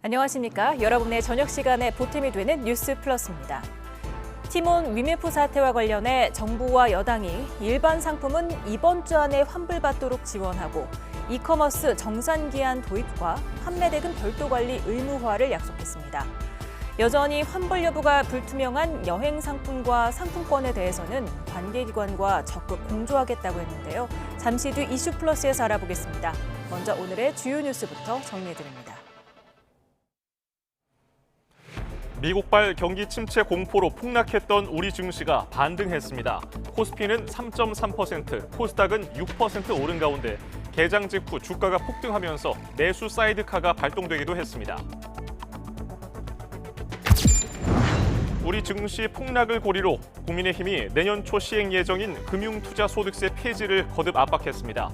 안녕하십니까. 여러분의 저녁 시간에 보탬이 되는 뉴스 플러스입니다. 티몬 위메프 사태와 관련해 정부와 여당이 일반 상품은 이번 주 안에 환불받도록 지원하고 이커머스 정산기한 도입과 판매 대금 별도 관리 의무화를 약속했습니다. 여전히 환불 여부가 불투명한 여행 상품과 상품권에 대해서는 관계기관과 적극 공조하겠다고 했는데요. 잠시 뒤 이슈 플러스에서 알아보겠습니다. 먼저 오늘의 주요 뉴스부터 정리해드립니다. 미국발 경기 침체 공포로 폭락했던 우리 증시가 반등했습니다. 코스피는 3.3%, 코스닥은 6% 오른 가운데 개장 직후 주가가 폭등하면서 매수 사이드카가 발동되기도 했습니다. 우리 증시 폭락을 고리로 국민의힘이 내년 초 시행 예정인 금융투자소득세 폐지를 거듭 압박했습니다.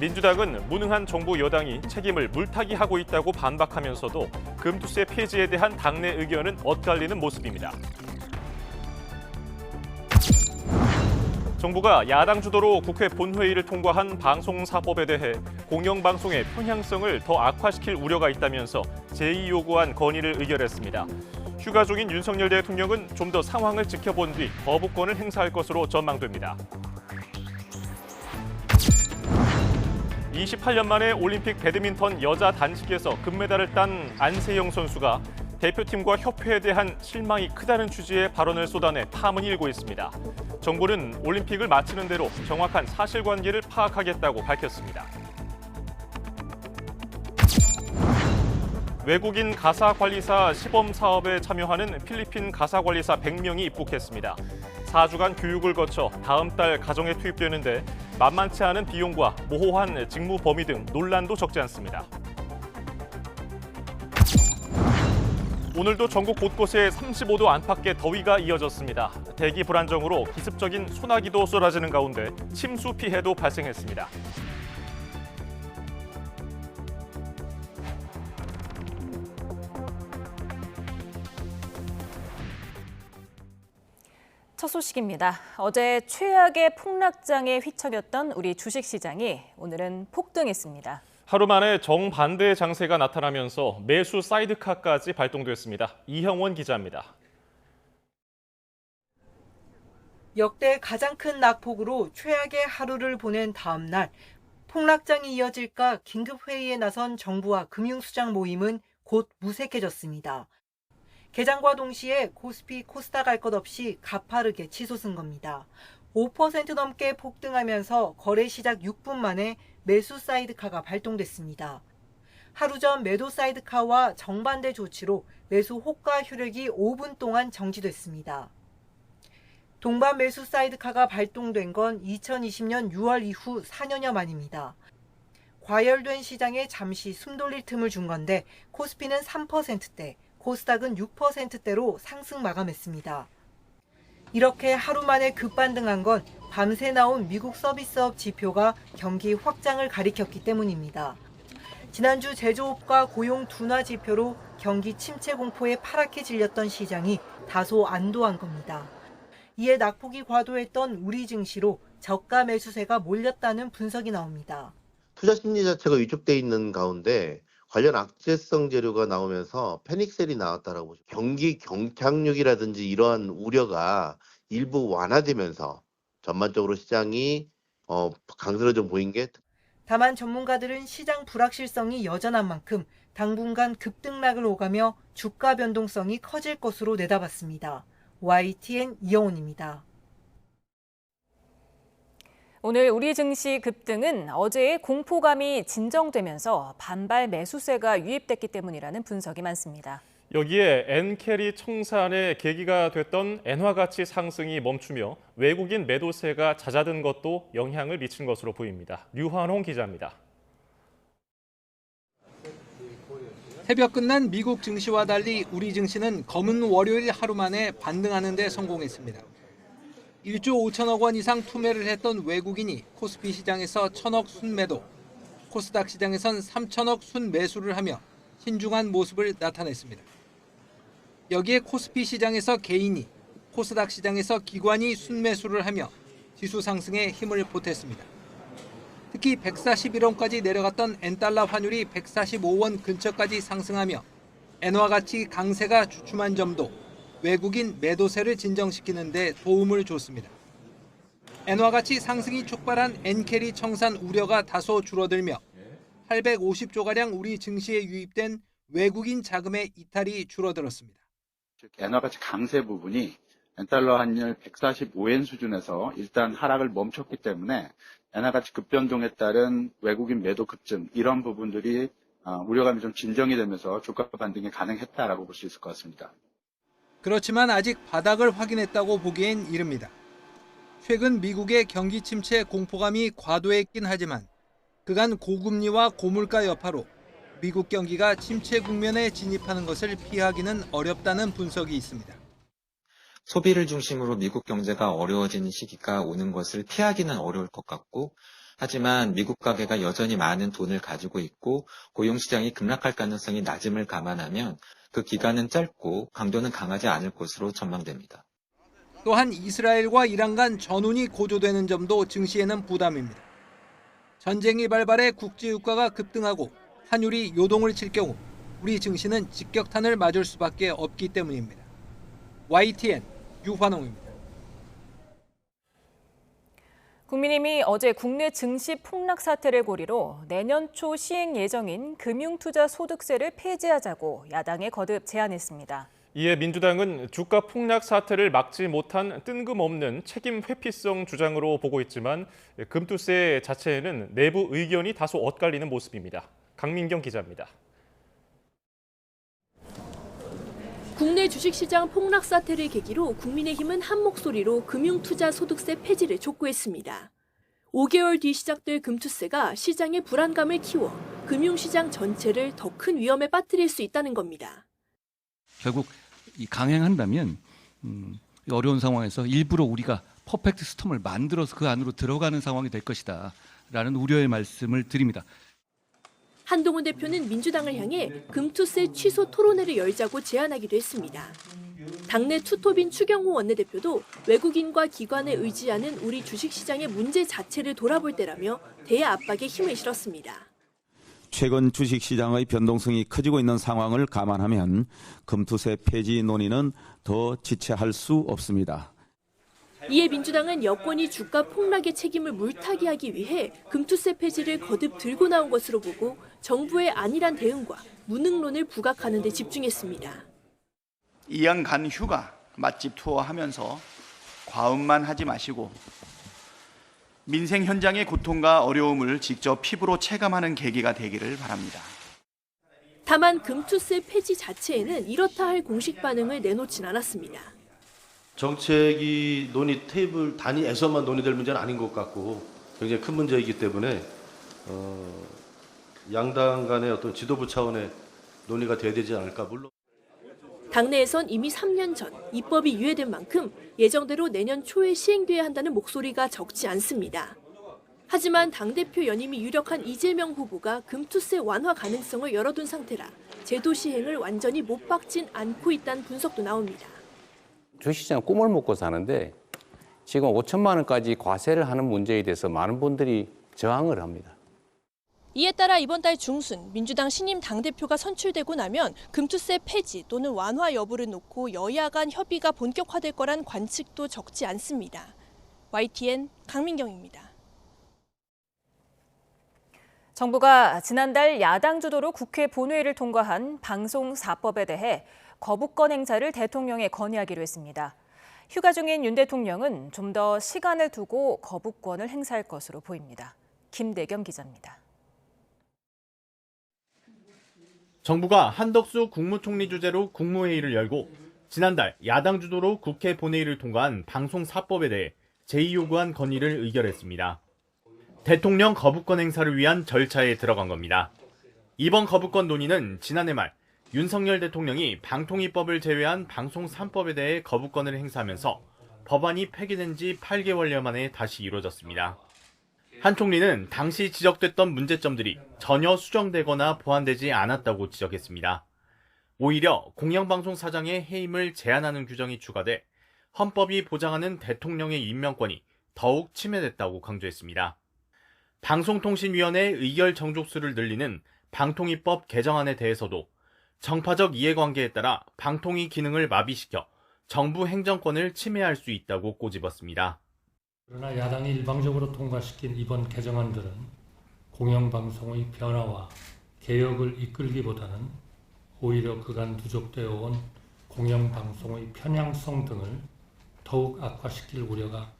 민주당은 무능한 정부 여당이 책임을 물타기하고 있다고 반박하면서도 금투세 폐지에 대한 당내 의견은 엇갈리는 모습입니다. 정부가 야당 주도로 국회 본회의를 통과한 방송사법에 대해 공영방송의 편향성을 더 악화시킬 우려가 있다면서 제의 요구안 건의를 의결했습니다. 휴가 중인 윤석열 대통령은 좀 더 상황을 지켜본 뒤 거부권을 행사할 것으로 전망됩니다. 28년 만에 올림픽 배드민턴 여자 단식에서 금메달을 딴 안세영 선수가 대표팀과 협회에 대한 실망이 크다는 취지의 발언을 쏟아내 파문이 일고 있습니다. 정부는 올림픽을 마치는 대로 정확한 사실관계를 파악하겠다고 밝혔습니다. 외국인 가사관리사 시범 사업에 참여하는 필리핀 가사관리사 100명이 입국했습니다. 4주간 교육을 거쳐 다음 달 가정에 투입되는데 만만치 않은 비용과 모호한 직무 범위 등 논란도 적지 않습니다. 오늘도 전국 곳곳에 35도 안팎의 더위가 이어졌습니다. 대기 불안정으로 기습적인 소나기도 쏟아지는 가운데 침수 피해도 발생했습니다. 첫 소식입니다. 어제 최악의 폭락장에 휘청였던 우리 주식시장이 오늘은 폭등했습니다. 하루 만에 정반대의 장세가 나타나면서 매수 사이드카까지 발동됐습니다. 이형원 기자입니다. 역대 가장 큰 낙폭으로 최악의 하루를 보낸 다음 날 폭락장이 이어질까 긴급 회의에 나선 정부와 금융수장 모임은 곧 무색해졌습니다. 개장과 동시에 코스피, 코스닥 할 것 없이 가파르게 치솟은 겁니다. 5% 넘게 폭등하면서 거래 시작 6분 만에 매수 사이드카가 발동됐습니다. 하루 전 매도 사이드카와 정반대 조치로 매수 호가 효력이 5분 동안 정지됐습니다. 동반 매수 사이드카가 발동된 건 2020년 6월 이후 4년여 만입니다. 과열된 시장에 잠시 숨 돌릴 틈을 준 건데 코스피는 3%대, 코스닥은 6%대로 상승 마감했습니다. 이렇게 하루 만에 급반등한 건 밤새 나온 미국 서비스업 지표가 경기 확장을 가리켰기 때문입니다. 지난주 제조업과 고용 둔화 지표로 경기 침체 공포에 파랗게 질렸던 시장이 다소 안도한 겁니다. 이에 낙폭이 과도했던 우리 증시로 저가 매수세가 몰렸다는 분석이 나옵니다. 투자 심리 자체가 위축돼 있는 가운데 관련 악재성 재료가 나오면서 패닉셀이 나왔다라고 보죠. 경기 경착륙이라든지 이러한 우려가 일부 완화되면서 전반적으로 시장이 강세로 보인 게. 다만 전문가들은 시장 불확실성이 여전한 만큼 당분간 급등락을 오가며 주가 변동성이 커질 것으로 내다봤습니다. YTN 이영훈입니다. 오늘 우리 증시 급등은 어제의 공포감이 진정되면서 반발 매수세가 유입됐기 때문이라는 분석이 많습니다. 여기에 엔캐리 청산의 계기가 됐던 엔화 가치 상승이 멈추며 외국인 매도세가 잦아든 것도 영향을 미친 것으로 보입니다. 류환홍 기자입니다. 새벽 끝난 미국 증시와 달리 우리 증시는 검은 월요일 하루 만에 반등하는 데 성공했습니다. 1조 5천억 원 이상 투매를 했던 외국인이 코스피 시장에서 1천억 순매도, 코스닥 시장에선 3천억 순매수를 하며 신중한 모습을 나타냈습니다. 여기에 코스피 시장에서 개인이, 코스닥 시장에서 기관이 순매수를 하며 지수 상승에 힘을 보탰습니다. 특히 141원까지 내려갔던 엔달러 환율이 145원 근처까지 상승하며 엔화와 같이 강세가 주춤한 점도 외국인 매도세를 진정시키는 데 도움을 줬습니다. 엔화와 같이 상승이 촉발한 엔캐리 청산 우려가 다소 줄어들며 850조가량 우리 증시에 유입된 외국인 자금의 이탈이 줄어들었습니다. 엔화가치 강세 부분이 엔달러 환율 145엔 수준에서 일단 하락을 멈췄기 때문에 엔화가치 급변동에 따른 외국인 매도 급증 이런 부분들이 우려감이 좀 진정이 되면서 주가 반등이 가능했다라고 볼 수 있을 것 같습니다. 그렇지만 아직 바닥을 확인했다고 보기엔 이릅니다. 최근 미국의 경기 침체 공포감이 과도했긴 하지만 그간 고금리와 고물가 여파로 미국 경기가 침체 국면에 진입하는 것을 피하기는 어렵다는 분석이 있습니다. 소비를 중심으로 미국 경제가 어려워지는 시기가 오는 것을 피하기는 어려울 것 같고, 하지만 미국 가계가 여전히 많은 돈을 가지고 있고 고용시장이 급락할 가능성이 낮음을 감안하면 그 기간은 짧고 강도는 강하지 않을 것으로 전망됩니다. 또한 이스라엘과 이란 간 전운이 고조되는 점도 증시에는 부담입니다. 전쟁이 발발해 국제유가가 급등하고 환율이 요동을 칠 경우 우리 증시는 직격탄을 맞을 수밖에 없기 때문입니다. YTN 유환홍입니다. 국민의힘이 어제 국내 증시 폭락 사태를 고리로 내년 초 시행 예정인 금융투자소득세를 폐지하자고 야당에 거듭 제안했습니다. 이에 민주당은 주가 폭락 사태를 막지 못한 뜬금없는 책임 회피성 주장으로 보고 있지만 금투세 자체에는 내부 의견이 다소 엇갈리는 모습입니다. 강민경 기자입니다. 국내 주식시장 폭락 사태를 계기로 국민의힘은 한 목소리로 금융투자소득세 폐지를 촉구했습니다. 5개월 뒤 시작될 금투세가 시장의 불안감을 키워 금융시장 전체를 더 큰 위험에 빠뜨릴 수 있다는 겁니다. 결국 강행한다면 어려운 상황에서 일부러 우리가 퍼펙트 스톰을 만들어서 그 안으로 들어가는 상황이 될 것이다 라는 우려의 말씀을 드립니다. 한동훈 대표는 민주당을 향해 금투세 취소 토론회를 열자고 제안하기도 했습니다. 당내 투톱인 추경호 원내대표도 외국인과 기관에 의지하는 우리 주식시장의 문제 자체를 돌아볼 때라며 대야 압박에 힘을 실었습니다. 최근 주식시장의 변동성이 커지고 있는 상황을 감안하면 금투세 폐지 논의는 더 지체할 수 없습니다. 이에 민주당은 여권이 주가 폭락의 책임을 물타기하기 위해 금투세 폐지를 거듭 들고 나온 것으로 보고 정부의 안일한 대응과 무능론을 부각하는 데 집중했습니다. 2년간 휴가, 맛집 투어하면서 과음만 하지 마시고 민생 현장의 고통과 어려움을 직접 피부로 체감하는 계기가 되기를 바랍니다. 다만 금투세 폐지 자체에는 이렇다 할 공식 반응을 내놓진 않았습니다. 정책이 논의 테이블 단위에서만 논의될 문제는 아닌 것 같고 굉장히 큰 문제이기 때문에 양당 간의 어떤 지도부 차원의 논의가 돼야 되지 않을까. 물론 당내에선 이미 3년 전 입법이 유예된 만큼 예정대로 내년 초에 시행돼야 한다는 목소리가 적지 않습니다. 하지만 당대표 연임이 유력한 이재명 후보가 금투세 완화 가능성을 열어둔 상태라 제도 시행을 완전히 못 박진 않고 있다는 분석도 나옵니다. 주식시장 꿈을 먹고 사는데 지금 5천만 원까지 과세를 하는 문제에 대해서 많은 분들이 저항을 합니다. 이에 따라 이번 달 중순 민주당 신임 당대표가 선출되고 나면 금투세 폐지 또는 완화 여부를 놓고 여야 간 협의가 본격화될 거란 관측도 적지 않습니다. YTN 강민경입니다. 정부가 지난달 야당 주도로 국회 본회의를 통과한 방송 4법에 대해 거부권 행사를 대통령에 건의하기로 했습니다. 휴가 중인 윤 대통령은 좀 더 시간을 두고 거부권을 행사할 것으로 보입니다. 김대겸 기자입니다. 정부가 한덕수 국무총리 주재로 국무회의를 열고 지난달 야당 주도로 국회 본회의를 통과한 방송 4법에 대해 제2요구안 건의를 의결했습니다. 대통령 거부권 행사를 위한 절차에 들어간 겁니다. 이번 거부권 논의는 지난해 말 윤석열 대통령이 방통위법을 제외한 방송 3법에 대해 거부권을 행사하면서 법안이 폐기된 지 8개월여 만에 다시 이루어졌습니다. 한 총리는 당시 지적됐던 문제점들이 전혀 수정되거나 보완되지 않았다고 지적했습니다. 오히려 공영방송 사장의 해임을 제한하는 규정이 추가돼 헌법이 보장하는 대통령의 임명권이 더욱 침해됐다고 강조했습니다. 방송통신위원회의 의결 정족수를 늘리는 방통위법 개정안에 대해서도 정파적 이해관계에 따라 방통위 기능을 마비시켜 정부 행정권을 침해할 수 있다고 꼬집었습니다. 그러나 야당이 일방적으로 통과시킨 이번 개정안들은 공영방송의 변화와 개혁을 이끌기보다는 오히려 그간 누적되어 온 공영방송의 편향성 등을 더욱 악화시킬 우려가.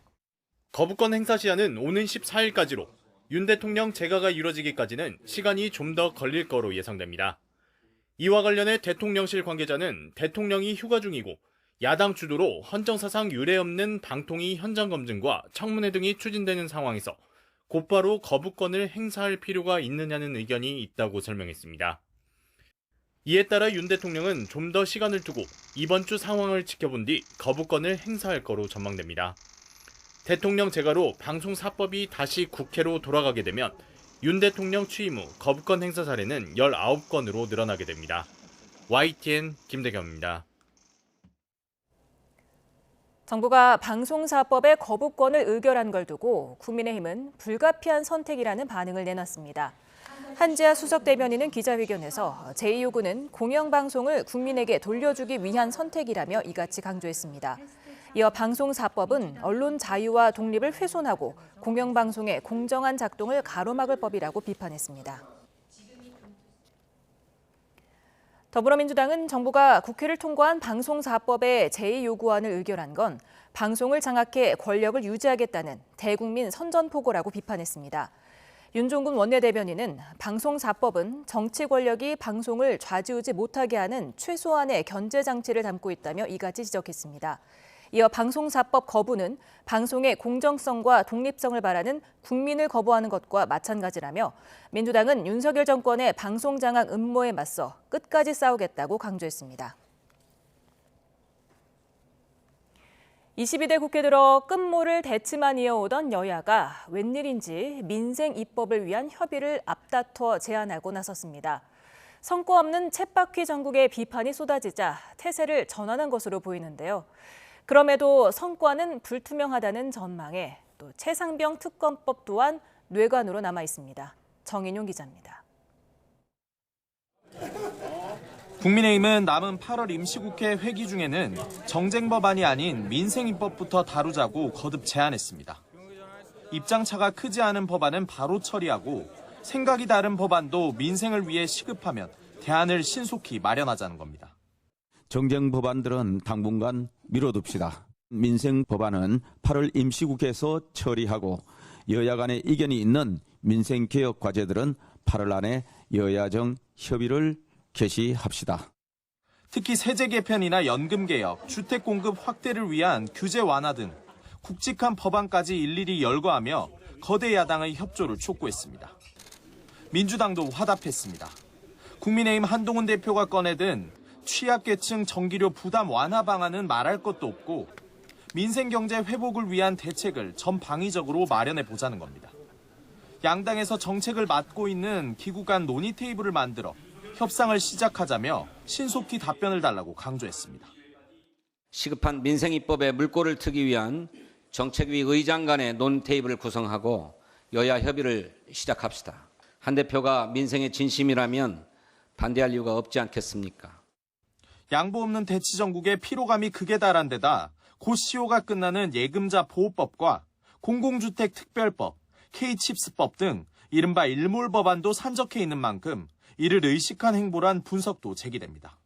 거부권 행사 시한은 오는 14일까지로 윤 대통령 재가가 이뤄지기까지는 시간이 좀 더 걸릴 거로 예상됩니다. 이와 관련해 대통령실 관계자는 대통령이 휴가 중이고 야당 주도로 헌정사상 유례없는 방통위 현장 검증과 청문회 등이 추진되는 상황에서 곧바로 거부권을 행사할 필요가 있느냐는 의견이 있다고 설명했습니다. 이에 따라 윤 대통령은 좀 더 시간을 두고 이번 주 상황을 지켜본 뒤 거부권을 행사할 거로 전망됩니다. 대통령 재가로 방송사법이 다시 국회로 돌아가게 되면 윤 대통령 취임 후 거부권 행사 사례는 19건으로 늘어나게 됩니다. YTN 김대겸입니다. 정부가 방송사법의 거부권을 의결한 걸 두고 국민의힘은 불가피한 선택이라는 반응을 내놨습니다. 한지아 수석 대변인은 기자회견에서 제2요구는 공영방송을 국민에게 돌려주기 위한 선택이라며 이같이 강조했습니다. 이어 방송사법은 언론 자유와 독립을 훼손하고 공영방송의 공정한 작동을 가로막을 법이라고 비판했습니다. 더불어민주당은 정부가 국회를 통과한 방송사법의 제2요구안을 의결한 건 방송을 장악해 권력을 유지하겠다는 대국민 선전포고라고 비판했습니다. 윤종근 원내대변인은 방송사법은 정치 권력이 방송을 좌지우지 못하게 하는 최소한의 견제 장치를 담고 있다며 이같이 지적했습니다. 이어 방송사법 거부는 방송의 공정성과 독립성을 바라는 국민을 거부하는 것과 마찬가지라며 민주당은 윤석열 정권의 방송 장악 음모에 맞서 끝까지 싸우겠다고 강조했습니다. 22대 국회 들어 끝모를 대치만 이어오던 여야가 웬일인지 민생 입법을 위한 협의를 앞다퉈 제안하고 나섰습니다. 성과 없는 쳇바퀴 전국의 비판이 쏟아지자 태세를 전환한 것으로 보이는데요. 그럼에도 성과는 불투명하다는 전망에 또 최상병 특검법 또한 뇌관으로 남아 있습니다. 정인용 기자입니다. 국민의힘은 남은 8월 임시국회 회기 중에는 정쟁 법안이 아닌 민생 입법부터 다루자고 거듭 제안했습니다. 입장차가 크지 않은 법안은 바로 처리하고 생각이 다른 법안도 민생을 위해 시급하면 대안을 신속히 마련하자는 겁니다. 정쟁 법안들은 당분간 미뤄둡시다. 민생 법안은 8월 임시국회에서 처리하고 여야 간의 이견이 있는 민생 개혁 과제들은 8월 안에 여야정 협의를 개시합시다. 특히 세제 개편이나 연금 개혁, 주택 공급 확대를 위한 규제 완화 등 굵직한 법안까지 일일이 열거하며 거대 야당의 협조를 촉구했습니다. 민주당도 화답했습니다. 국민의힘 한동훈 대표가 꺼내든 취약계층 전기료 부담 완화 방안은 말할 것도 없고 민생 경제 회복을 위한 대책을 전방위적으로 마련해 보자는 겁니다. 양당에서 정책을 맡고 있는 기구 간 논의 테이블을 만들어 협상을 시작하자며 신속히 답변을 달라고 강조했습니다. 시급한 민생 입법에 물꼬를 트기 위한 정책위 의장 간의 논 테이블을 구성하고 여야 협의를 시작합시다. 한 대표가 민생의 진심이라면 반대할 이유가 없지 않겠습니까? 양보 없는 대치 정국에 피로감이 극에 달한 데다 곧 시효가 끝나는 예금자 보호법과 공공주택 특별법, K칩스법 등 이른바 일몰 법안도 산적해 있는 만큼 이를 의식한 행보란 분석도 제기됩니다.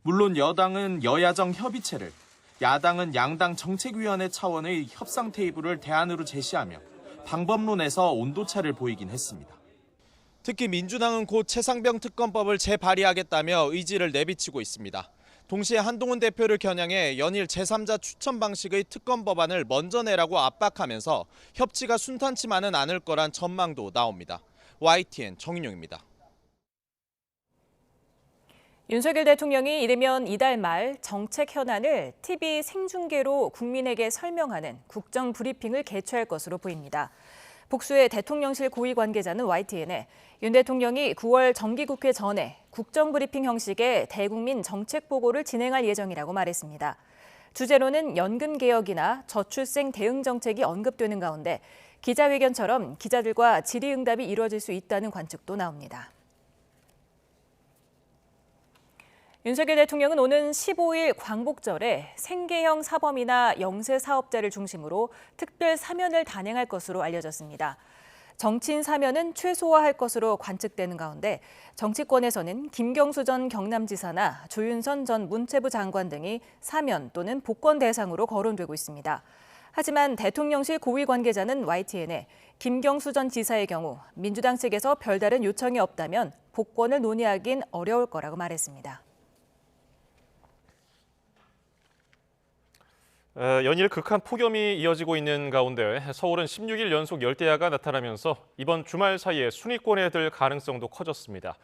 물론 여당은 여야정 협의체를, 야당은 양당 정책위원회 차원의 협상 테이블을 대안으로 제시하며 방법론에서 온도차를 보이긴 했습니다. 특히 민주당은 곧 최상병 특검법을 재발의하겠다며 의지를 내비치고 있습니다. 동시에 한동훈 대표를 겨냥해 연일 제3자 추천 방식의 특검 법안을 먼저 내라고 압박하면서 협치가 순탄치만은 않을 거란 전망도 나옵니다. YTN 정인용입니다. 윤석열 대통령이 이르면 이달 말 정책 현안을 TV 생중계로 국민에게 설명하는 국정 브리핑을 개최할 것으로 보입니다. 복수의 대통령실 고위 관계자는 YTN에 윤 대통령이 9월 정기국회 전에 국정브리핑 형식의 대국민 정책 보고를 진행할 예정이라고 말했습니다. 주제로는 연금 개혁이나 저출생 대응 정책이 언급되는 가운데 기자회견처럼 기자들과 질의응답이 이루어질 수 있다는 관측도 나옵니다. 윤석열 대통령은 오는 15일 광복절에 생계형 사범이나 영세 사업자를 중심으로 특별 사면을 단행할 것으로 알려졌습니다. 정치인 사면은 최소화할 것으로 관측되는 가운데 정치권에서는 김경수 전 경남지사나 조윤선 전 문체부 장관 등이 사면 또는 복권 대상으로 거론되고 있습니다. 하지만 대통령실 고위 관계자는 YTN에 김경수 전 지사의 경우 민주당 측에서 별다른 요청이 없다면 복권을 논의하긴 어려울 거라고 말했습니다. 연일 극한 폭염이 이어지고 있는 가운데 서울은 16일 연속 열대야가 나타나면서 이번 주말 사이에 순위권에 들 가능성도 커졌습니다.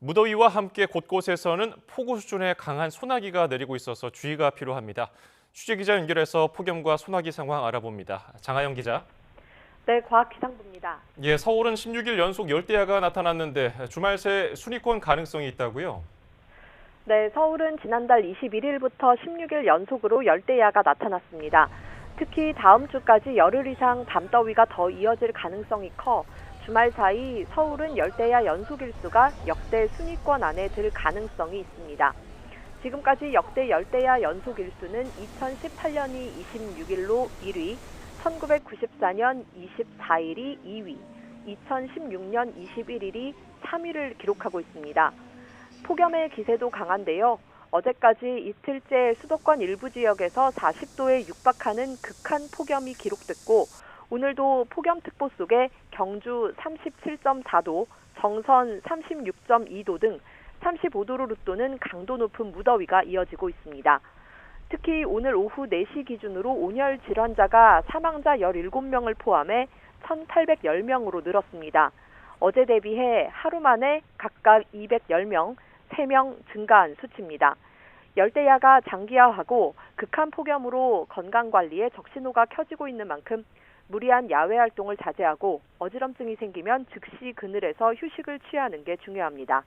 무더위와 함께 곳곳에서는 폭우 수준의 강한 소나기가 내리고 있어서 주의가 필요합니다. 취재기자 연결해서 폭염과 소나기 상황 알아봅니다. 장하영 기자. 네, 과학기상부입니다. 예, 서울은 16일 연속 열대야가 나타났는데 주말 새 순위권 가능성이 있다고요? 네, 서울은 지난달 21일부터 16일 연속으로 열대야가 나타났습니다. 특히 다음 주까지 열흘 이상 밤더위가 더 이어질 가능성이 커 주말 사이 서울은 열대야 연속 일수가 역대 순위권 안에 들 가능성이 있습니다. 지금까지 역대 열대야 연속 일수는 2018년이 26일로 1위, 1994년 24일이 2위, 2016년 21일이 3위를 기록하고 있습니다. 폭염의 기세도 강한데요. 어제까지 이틀째 수도권 일부 지역에서 40도에 육박하는 극한 폭염이 기록됐고 오늘도 폭염특보 속에 경주 37.4도, 정선 36.2도 등 35도로 루또는 강도 높은 무더위가 이어지고 있습니다. 특히 오늘 오후 4시 기준으로 온열 질환자가 사망자 17명을 포함해 1,810명으로 늘었습니다. 어제 대비해 하루 만에 각각 210명, 3명 증가한 수치입니다. 열대야가 장기화하고 극한 폭염으로 건강관리에 적신호가 켜지고 있는 만큼 무리한 야외 활동을 자제하고 어지럼증이 생기면 즉시 그늘에서 휴식을 취하는 게 중요합니다.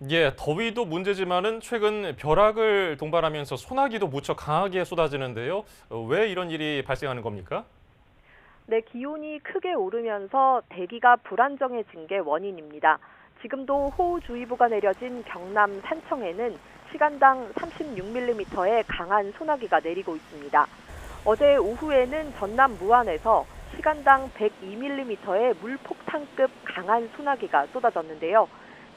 예, 더위도 문제지만은 최근 벼락을 동반하면서 소나기도 무척 강하게 쏟아지는데요. 왜 이런 일이 발생하는 겁니까? 네, 기온이 크게 오르면서 대기가 불안정해진 게 원인입니다. 지금도 호우주의보가 내려진 경남 산청에는 시간당 36mm의 강한 소나기가 내리고 있습니다. 어제 오후에는 전남 무안에서 시간당 102mm의 물폭탄급 강한 소나기가 쏟아졌는데요.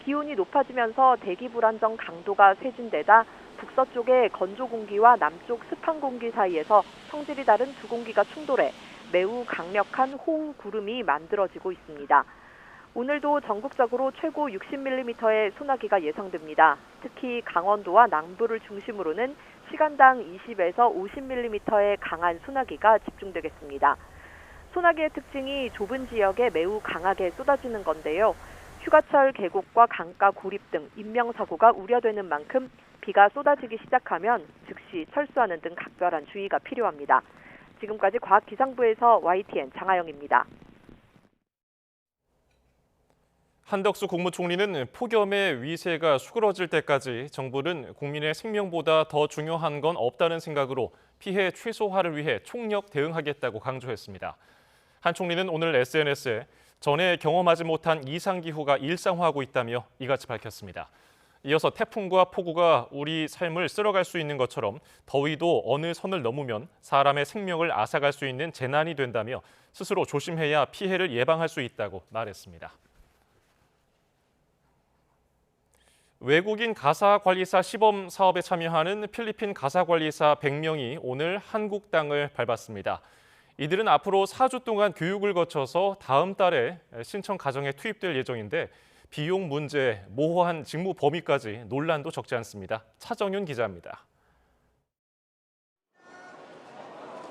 기온이 높아지면서 대기 불안정 강도가 세진 데다 북서쪽의 건조 공기와 남쪽 습한 공기 사이에서 성질이 다른 두 공기가 충돌해 매우 강력한 호우 구름이 만들어지고 있습니다. 오늘도 전국적으로 최고 60mm의 소나기가 예상됩니다. 특히 강원도와 남부를 중심으로는 시간당 20에서 50mm의 강한 소나기가 집중되겠습니다. 소나기의 특징이 좁은 지역에 매우 강하게 쏟아지는 건데요. 휴가철 계곡과 강가 고립 등 인명사고가 우려되는 만큼 비가 쏟아지기 시작하면 즉시 철수하는 등 각별한 주의가 필요합니다. 지금까지 과학기상부에서 YTN 장하영입니다. 한덕수 국무총리는 폭염의 위세가 수그러질 때까지 정부는 국민의 생명보다 더 중요한 건 없다는 생각으로 피해 최소화를 위해 총력 대응하겠다고 강조했습니다. 한 총리는 오늘 SNS에 전에 경험하지 못한 이상기후가 일상화하고 있다며 이같이 밝혔습니다. 이어서 태풍과 폭우가 우리 삶을 쓸어갈 수 있는 것처럼 더위도 어느 선을 넘으면 사람의 생명을 앗아갈 수 있는 재난이 된다며 스스로 조심해야 피해를 예방할 수 있다고 말했습니다. 외국인 가사관리사 시범 사업에 참여하는 필리핀 가사관리사 100명이 오늘 한국 땅을 밟았습니다. 이들은 앞으로 4주 동안 교육을 거쳐서 다음 달에 신청 과정에 투입될 예정인데 비용 문제, 모호한 직무 범위까지 논란도 적지 않습니다. 차정윤 기자입니다.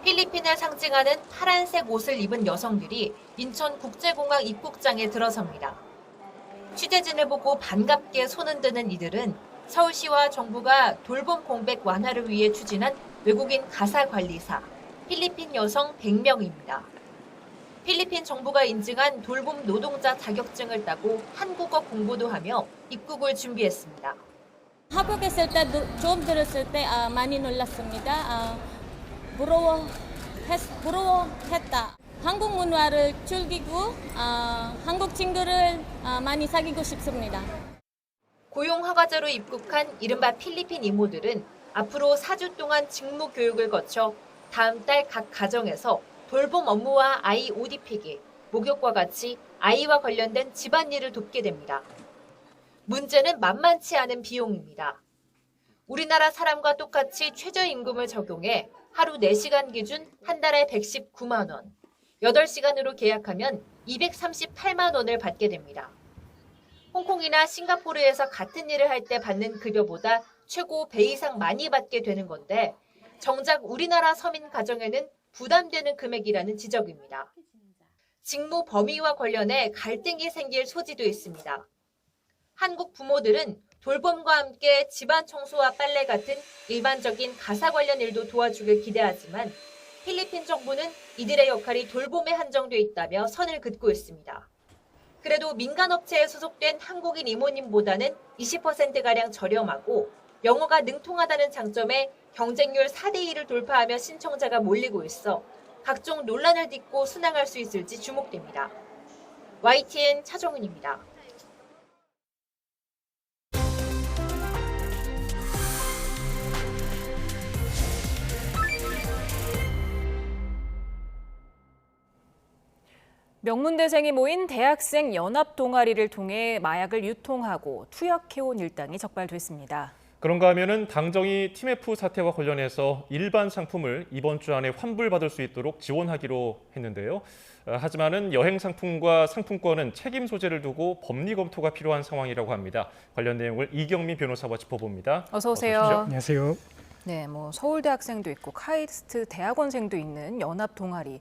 필리핀을 상징하는 파란색 옷을 입은 여성들이 인천국제공항 입국장에 들어섭니다. 취재진을 보고 반갑게 손흔 드는 이들은 서울시와 정부가 돌봄 공백 완화를 위해 추진한 외국인 가사관리사, 필리핀 여성 100명입니다. 필리핀 정부가 인증한 돌봄 노동자 자격증을 따고 한국어 공부도 하며 입국을 준비했습니다. 한국에 있을 때 처음 들었을 때 많이 놀랐습니다. 부러워했다. 한국 문화를 즐기고 한국 친구를 많이 사귀고 싶습니다. 고용 허가자로 입국한 이른바 필리핀 이모들은 앞으로 4주 동안 직무 교육을 거쳐 다음 달 각 가정에서 돌봄 업무와 아이 옷 입히기, 목욕과 같이 아이와 관련된 집안일을 돕게 됩니다. 문제는 만만치 않은 비용입니다. 우리나라 사람과 똑같이 최저임금을 적용해 하루 4시간 기준 한 달에 119만 원, 8시간으로 계약하면 238만 원을 받게 됩니다. 홍콩이나 싱가포르에서 같은 일을 할 때 받는 급여보다 최고 배 이상 많이 받게 되는 건데 정작 우리나라 서민 가정에는 부담되는 금액이라는 지적입니다. 직무 범위와 관련해 갈등이 생길 소지도 있습니다. 한국 부모들은 돌봄과 함께 집안 청소와 빨래 같은 일반적인 가사 관련 일도 도와주길 기대하지만 필리핀 정부는 이들의 역할이 돌봄에 한정돼 있다며 선을 긋고 있습니다. 그래도 민간업체에 소속된 한국인 이모님보다는 20%가량 저렴하고 영어가 능통하다는 장점에 경쟁률 4대2를 돌파하며 신청자가 몰리고 있어 각종 논란을 딛고 순항할 수 있을지 주목됩니다. YTN 차정은입니다. 명문대생이 모인 대학생 연합 동아리를 통해 마약을 유통하고 투약해온 일당이 적발됐습니다. 그런가 하면은 당정이 TMF 사태와 관련해서 일반 상품을 이번 주 안에 환불받을 수 있도록 지원하기로 했는데요. 하지만은 여행 상품과 상품권은 책임 소재를 두고 법리 검토가 필요한 상황이라고 합니다. 관련 내용을 이경미 변호사와 짚어봅니다. 어서 오세요. 안녕하세요. 네, 서울대 학생도 있고 카이스트 대학원생도 있는 연합 동아리.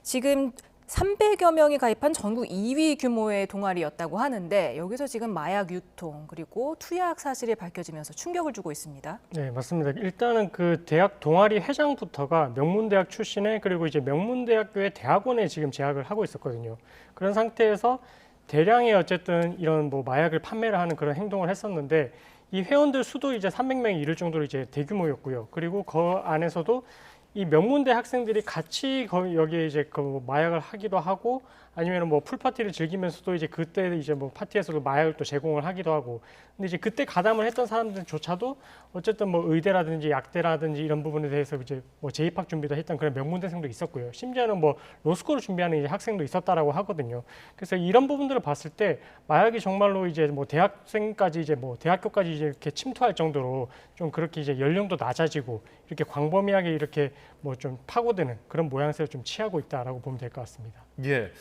지금 300여 명이 가입한 전국 2위 규모의 동아리였다고 하는데 여기서 지금 마약 유통 그리고 투약 사실이 밝혀지면서 충격을 주고 있습니다. 네, 맞습니다. 일단은 그 대학 동아리 회장부터가 명문대학 출신에 그리고 이제 명문대학교의 대학원에 지금 재학을 하고 있었거든요. 그런 상태에서 대량의 어쨌든 이런 마약을 판매를 하는 그런 행동을 했었는데 이 회원들 수도 이제 300명이 이를 정도로 이제 대규모였고요. 그리고 그 안에서도 이 명문대 학생들이 같이 여기에 이제 그 마약을 하기도 하고 아니면 풀파티를 즐기면서도 이제 그때 이제 파티에서도 마약을 또 제공을 하기도 하고 근데 이제 그때 가담을 했던 사람들조차도 어쨌든 의대라든지 약대라든지 이런 부분에 대해서 이제 재입학 준비도 했던 그런 명문대생도 있었고요. 심지어는 로스쿨을 준비하는 이제 학생도 있었다라고 하거든요. 그래서 이런 부분들을 봤을 때 마약이 정말로 이제 대학생까지 이제 대학교까지 이제 이렇게 침투할 정도로 좀 그렇게 이제 연령도 낮아지고 이렇게 광범위하게 이렇게 좀 파고드는 그런 모양새를 좀 취하고 있다라고 보면 될 것 같습니다. 예.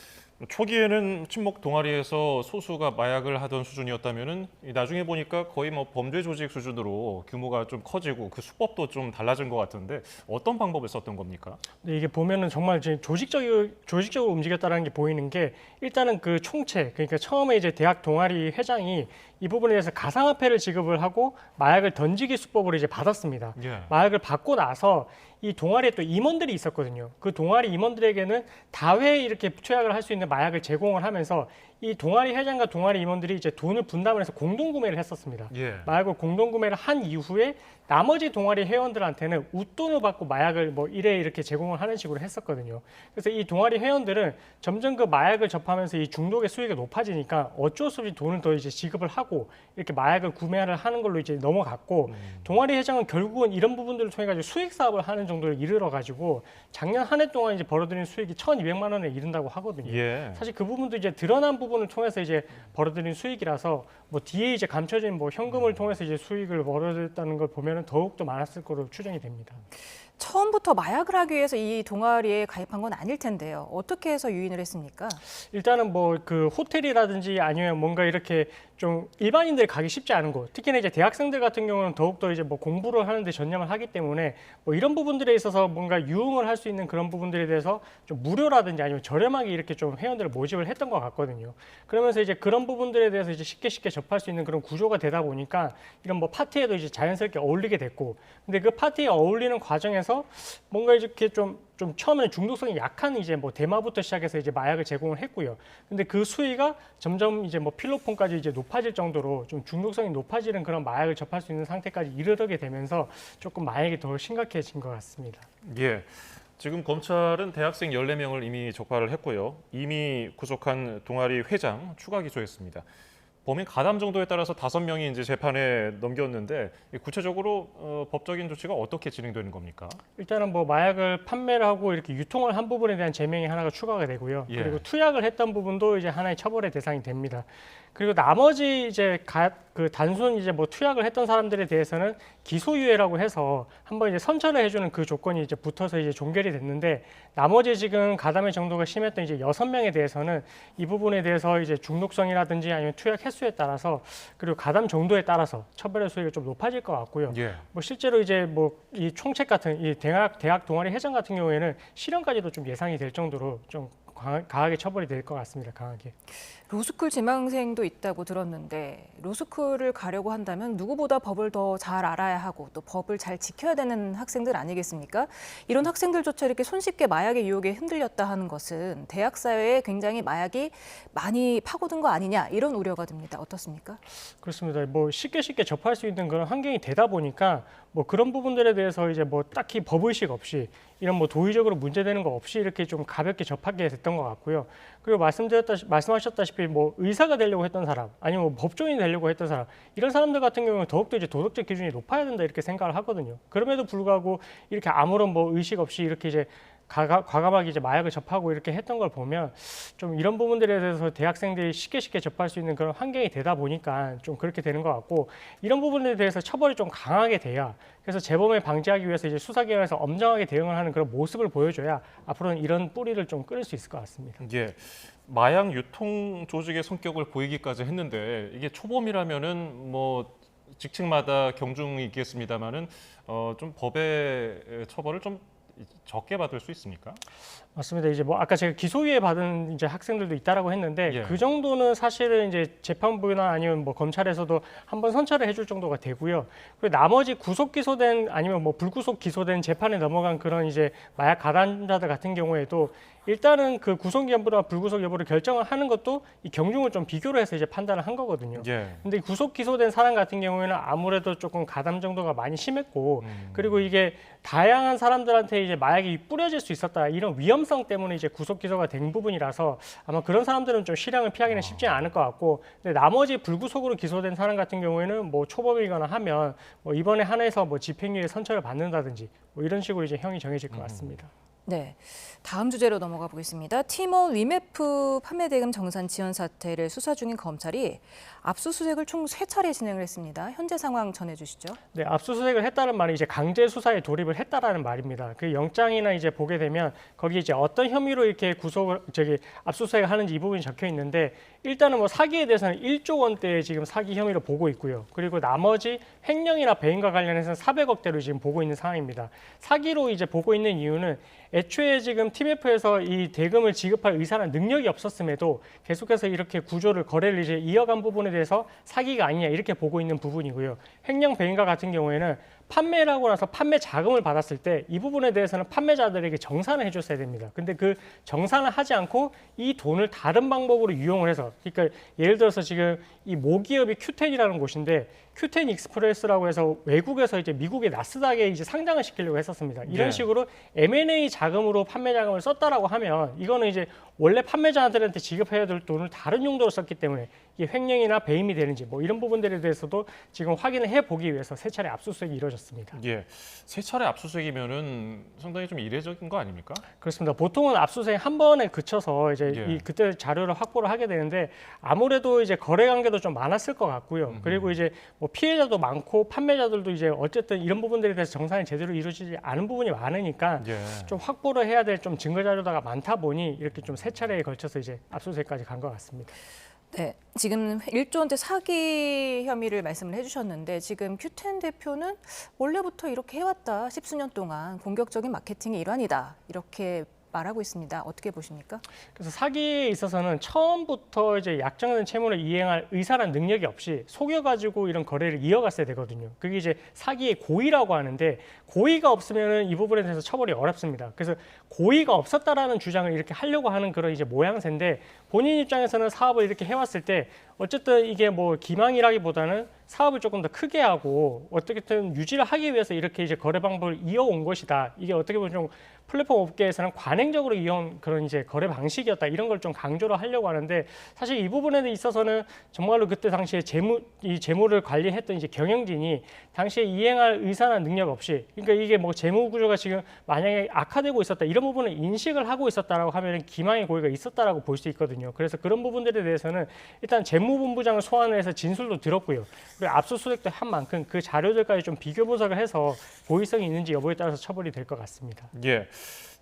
초기에는 친목 동아리에서 소수가 마약을 하던 수준이었다면은 나중에 보니까 거의 범죄 조직 수준으로 규모가 좀 커지고 그 수법도 좀 달라진 것 같은데 어떤 방법을 썼던 겁니까? 네, 이게 보면은 정말 조직적으로 움직였다는 게 보이는 게 일단은 그 총체 그러니까 처음에 이제 대학 동아리 회장이 이 부분에 대해서 가상화폐를 지급을 하고 마약을 던지기 수법으로 이제 받았습니다. 예. 마약을 받고 나서 이 동아리에 또 임원들이 있었거든요. 그 동아리 임원들에게는 다회 이렇게 투약을 할 수 있는 마약을 제공을 하면서 이 동아리 회장과 동아리 임원들이 이제 돈을 분담을 해서 공동 구매를 했었습니다. 예. 마약을 공동 구매를 한 이후에 나머지 동아리 회원들한테는 웃돈을 받고 마약을 이래 이렇게 제공을 하는 식으로 했었거든요. 그래서 이 동아리 회원들은 점점 그 마약을 접하면서 이 중독의 수익이 높아지니까 어쩔 수 없이 돈을 더 이제 지급을 하고 이렇게 마약을 구매를 하는 걸로 이제 넘어갔고 동아리 회장은 결국은 이런 부분들을 통해 가지고 수익 사업을 하는 정도를 이르러 가지고 작년 한 해 동안 이제 벌어들인 수익이 1,200만 원에 이른다고 하거든요. 예. 사실 그 부분도 이제 드러난 부분을 통해서 이제 벌어들인 수익이라서 뒤에 이제 감춰진 현금을 통해서 이제 수익을 벌어들였다는 걸 보면은 더욱 더 많았을 거로 추정이 됩니다. 처음부터 마약을 하기 위해서 이 동아리에 가입한 건 아닐 텐데요. 어떻게 해서 유인을 했습니까? 일단은 그 호텔이라든지 아니면 뭔가 이렇게 좀 일반인들이 가기 쉽지 않은 곳, 특히나 이제 대학생들 같은 경우는 더욱더 이제 공부를 하는데 전념을 하기 때문에 이런 부분들에 있어서 뭔가 유흥을 할 수 있는 그런 부분들에 대해서 좀 무료라든지 아니면 저렴하게 이렇게 좀 회원들을 모집을 했던 것 같거든요. 그러면서 이제 그런 부분들에 대해서 이제 쉽게 접할 수 있는 그런 구조가 되다 보니까 이런 파티에도 이제 자연스럽게 어울리게 됐고, 근데 그 파티에 어울리는 과정에서 뭔가 이렇게 좀 처음에는 중독성이 약한 이제 대마부터 시작해서 이제 마약을 제공을 했고요. 근데 그 수위가 점점 이제 필로폰까지 이제 높아질 정도로 좀 중독성이 높아지는 그런 마약을 접할 수 있는 상태까지 이르게 되면서 조금 마약이 더 심각해진 것 같습니다. 예. 지금 검찰은 대학생 14명을 이미 적발을 했고요. 이미 구속한 동아리 회장 추가 기소했습니다. 범인 가담 정도에 따라서 5명이 이제 재판에 넘겼는데 구체적으로 법적인 조치가 어떻게 진행되는 겁니까? 일단은 뭐 마약을 판매를 하고 이렇게 유통을 한 부분에 대한 제명이 하나가 추가가 되고요. 예. 그리고 투약을 했던 부분도 이제 하나의 처벌의 대상이 됩니다. 그리고 나머지 이제 그 단순 이제 뭐 투약을 했던 사람들에 대해서는 기소유예라고 해서 한번 이제 선처를 해주는 그 조건이 이제 붙어서 이제 종결이 됐는데, 나머지 지금 가담의 정도가 심했던 이제 6명에 대해서는 이 부분에 대해서 이제 중독성이라든지 아니면 투약 횟수에 따라서 그리고 가담 정도에 따라서 처벌의 수위가 좀 높아질 것 같고요. 예. 뭐 실제로 이제 뭐 이 총책 같은 이 대학 동아리 회장 같은 경우에는 실형까지도 좀 예상이 될 정도로 좀 강하게 처벌이 될 것 같습니다. 강하게. 로스쿨 지망생도 있다고 들었는데 로스쿨을 가려고 한다면 누구보다 법을 더 잘 알아야 하고 또 법을 잘 지켜야 되는 학생들 아니겠습니까? 이런 학생들조차 이렇게 손쉽게 마약의 유혹에 흔들렸다 하는 것은 대학 사회에 굉장히 마약이 많이 파고든 거 아니냐, 이런 우려가 듭니다. 어떻습니까? 그렇습니다. 뭐 쉽게 접할 수 있는 그런 환경이 되다 보니까 뭐 그런 부분들에 대해서 이제 뭐 딱히 법의식 없이 이런 뭐 도의적으로 문제되는 거 없이 이렇게 좀 가볍게 접하게 됐던 것 같고요. 그리고 말씀하셨다시피 뭐 의사가 되려고 했던 사람, 아니면 뭐 법조인이 되려고 했던 사람, 이런 사람들 같은 경우는 더욱더 이제 도덕적 기준이 높아야 된다 이렇게 생각을 하거든요. 그럼에도 불구하고 이렇게 아무런 뭐 의식 없이 이렇게 이제 과감하게 이제 마약을 접하고 이렇게 했던 걸 보면 좀 이런 부분들에 대해서 대학생들이 쉽게 접할 수 있는 그런 환경이 되다 보니까 좀 그렇게 되는 것 같고, 이런 부분에 대해서 처벌이 좀 강하게 돼야, 그래서 재범을 방지하기 위해서 이제 수사기관에서 엄정하게 대응을 하는 그런 모습을 보여줘야 앞으로는 이런 뿌리를 좀 끊을 수 있을 것 같습니다. 예. 마약 유통 조직의 성격을 보이기까지 했는데 이게 초범이라면은 뭐 직책마다 경중이 있겠습니다만은 좀 법의 처벌을 좀 적게 받을 수 있습니까? 맞습니다. 이제 뭐 아까 제가 기소유예 받은 이제 학생들도 있다라고 했는데 예. 그 정도는 사실은 이제 재판부나 아니면 뭐 검찰에서도 한번 선처를 해줄 정도가 되고요. 그리고 나머지 구속 기소된 아니면 뭐 불구속 기소된 재판에 넘어간 그런 이제 마약 가담자들 같은 경우에도 일단은 그 구속 여부나 불구속 여부를 결정을 하는 것도 이 경중을 좀 비교를 해서 이제 판단을 한 거거든요. 예. 근데 구속 기소된 사람 같은 경우에는 아무래도 조금 가담 정도가 많이 심했고, 그리고 이게 다양한 사람들한테 이제 마약이 뿌려질 수 있었다, 이런 위험성 때문에 이제 구속 기소가 된 부분이라서 아마 그런 사람들은 좀 실형을 피하기는 쉽지 않을 것 같고, 근데 나머지 불구속으로 기소된 사람 같은 경우에는 뭐 초범이거나 하면 뭐 이번에 한해서 뭐 집행유예 선처를 받는다든지 뭐 이런 식으로 이제 형이 정해질 것 같습니다. 네, 다음 주제로 넘어가 보겠습니다. 티몬 위메프 판매 대금 정산 지연 사태를 수사 중인 검찰이 압수수색을 총 3차례 진행을 했습니다. 현재 상황 전해주시죠. 네, 압수수색을 했다는 말이 이제 강제 수사에 돌입을 했다라는 말입니다. 그 영장이나 이제 보게 되면 거기 이제 어떤 혐의로 이렇게 압수수색을 하는지 이 부분이 적혀 있는데, 일단은 뭐 사기에 대해서는 1조 원대의 지금 사기 혐의로 보고 있고요. 그리고 나머지 횡령이나 배임과 관련해서는 400억대로 지금 보고 있는 상황입니다. 사기로 이제 보고 있는 이유는 애초에 지금 TMF에서 이 대금을 지급할 의사나 능력이 없었음에도 계속해서 이렇게 거래를 이제 이어간 부분에 대해서 사기가 아니냐 이렇게 보고 있는 부분이고요. 횡령 배임과 같은 경우에는 판매를 하고 나서 판매 자금을 받았을 때 이 부분에 대해서는 판매자들에게 정산을 해줬어야 됩니다. 근데 그 정산을 하지 않고 이 돈을 다른 방법으로 이용을 해서, 그러니까 예를 들어서 지금 이 모기업이 큐텐이라는 곳인데 큐텐 익스프레스라고 해서 외국에서 이제 미국의 나스닥에 이제 상장을 시키려고 했었습니다. 이런 식으로 M&A 자금으로 판매 자금을 썼다라고 하면 이거는 이제 원래 판매자들한테 지급해야 될 돈을 다른 용도로 썼기 때문에 이게 횡령이나 배임이 되는지 뭐 이런 부분들에 대해서도 지금 확인을 해보기 위해서 3차례 압수수색이 이루어졌습니다. 예, 3차례 압수수색이면은 상당히 좀 이례적인 거 아닙니까? 그렇습니다. 보통은 압수수색 한 번에 그쳐서 이제 그때 자료를 확보를 하게 되는데 아무래도 이제 거래 관계도 좀 많았을 것 같고요. 그리고 이제 뭐 피해자도 많고 판매자들도 이제 어쨌든 이런 부분들에 대해서 정산이 제대로 이루어지지 않은 부분이 많으니까 좀 확보를 해야 될 좀 증거 자료가 많다 보니 이렇게 좀 3차례에 걸쳐서 이제 압수수색까지 간 것 같습니다. 네, 지금 1조 원대 사기 혐의를 말씀을 해주셨는데 지금 큐텐 대표는 원래부터 이렇게 해왔다, 10수년 동안 공격적인 마케팅의 일환이다, 이렇게 말하고 있습니다. 어떻게 보십니까? 그래서 사기에 있어서는 처음부터 이제 약정된 채무를 이행할 의사란 능력이 없이 속여가지고 이런 거래를 이어갔어야 되거든요. 그게 이제 사기의 고의라고 하는데, 고의가 없으면은 이 부분에 대해서 처벌이 어렵습니다. 그래서 고의가 없었다라는 주장을 이렇게 하려고 하는 그런 이제 모양새인데, 본인 입장에서는 사업을 이렇게 해왔을 때 어쨌든 이게 뭐 기망이라기보다는 사업을 조금 더 크게 하고 어떻게든 유지를 하기 위해서 이렇게 이제 거래 방법을 이어온 것이다. 이게 어떻게 보면 좀 플랫폼 업계에서는 관행적으로 이용 그런 이제 거래 방식이었다 이런 걸 좀 강조를 하려고 하는데 사실 이 부분에 있어서는 정말로 그때 당시에 재무를 관리했던 이제 경영진이 당시에 이행할 의사나 능력 없이 그러니까 이게 뭐 재무 구조가 지금 만약에 악화되고 있었다 이런 부분을 인식을 하고 있었다라고 하면 기망의 고의가 있었다라고 볼 수 있거든요. 그래서 그런 부분들에 대해서는 일단 재무본부장을 소환을 해서 진술도 들었고요. 그리고 압수수색도 한 만큼 그 자료들까지 좀 비교 분석을 해서 고의성이 있는지 여부에 따라서 처벌이 될 것 같습니다. 예.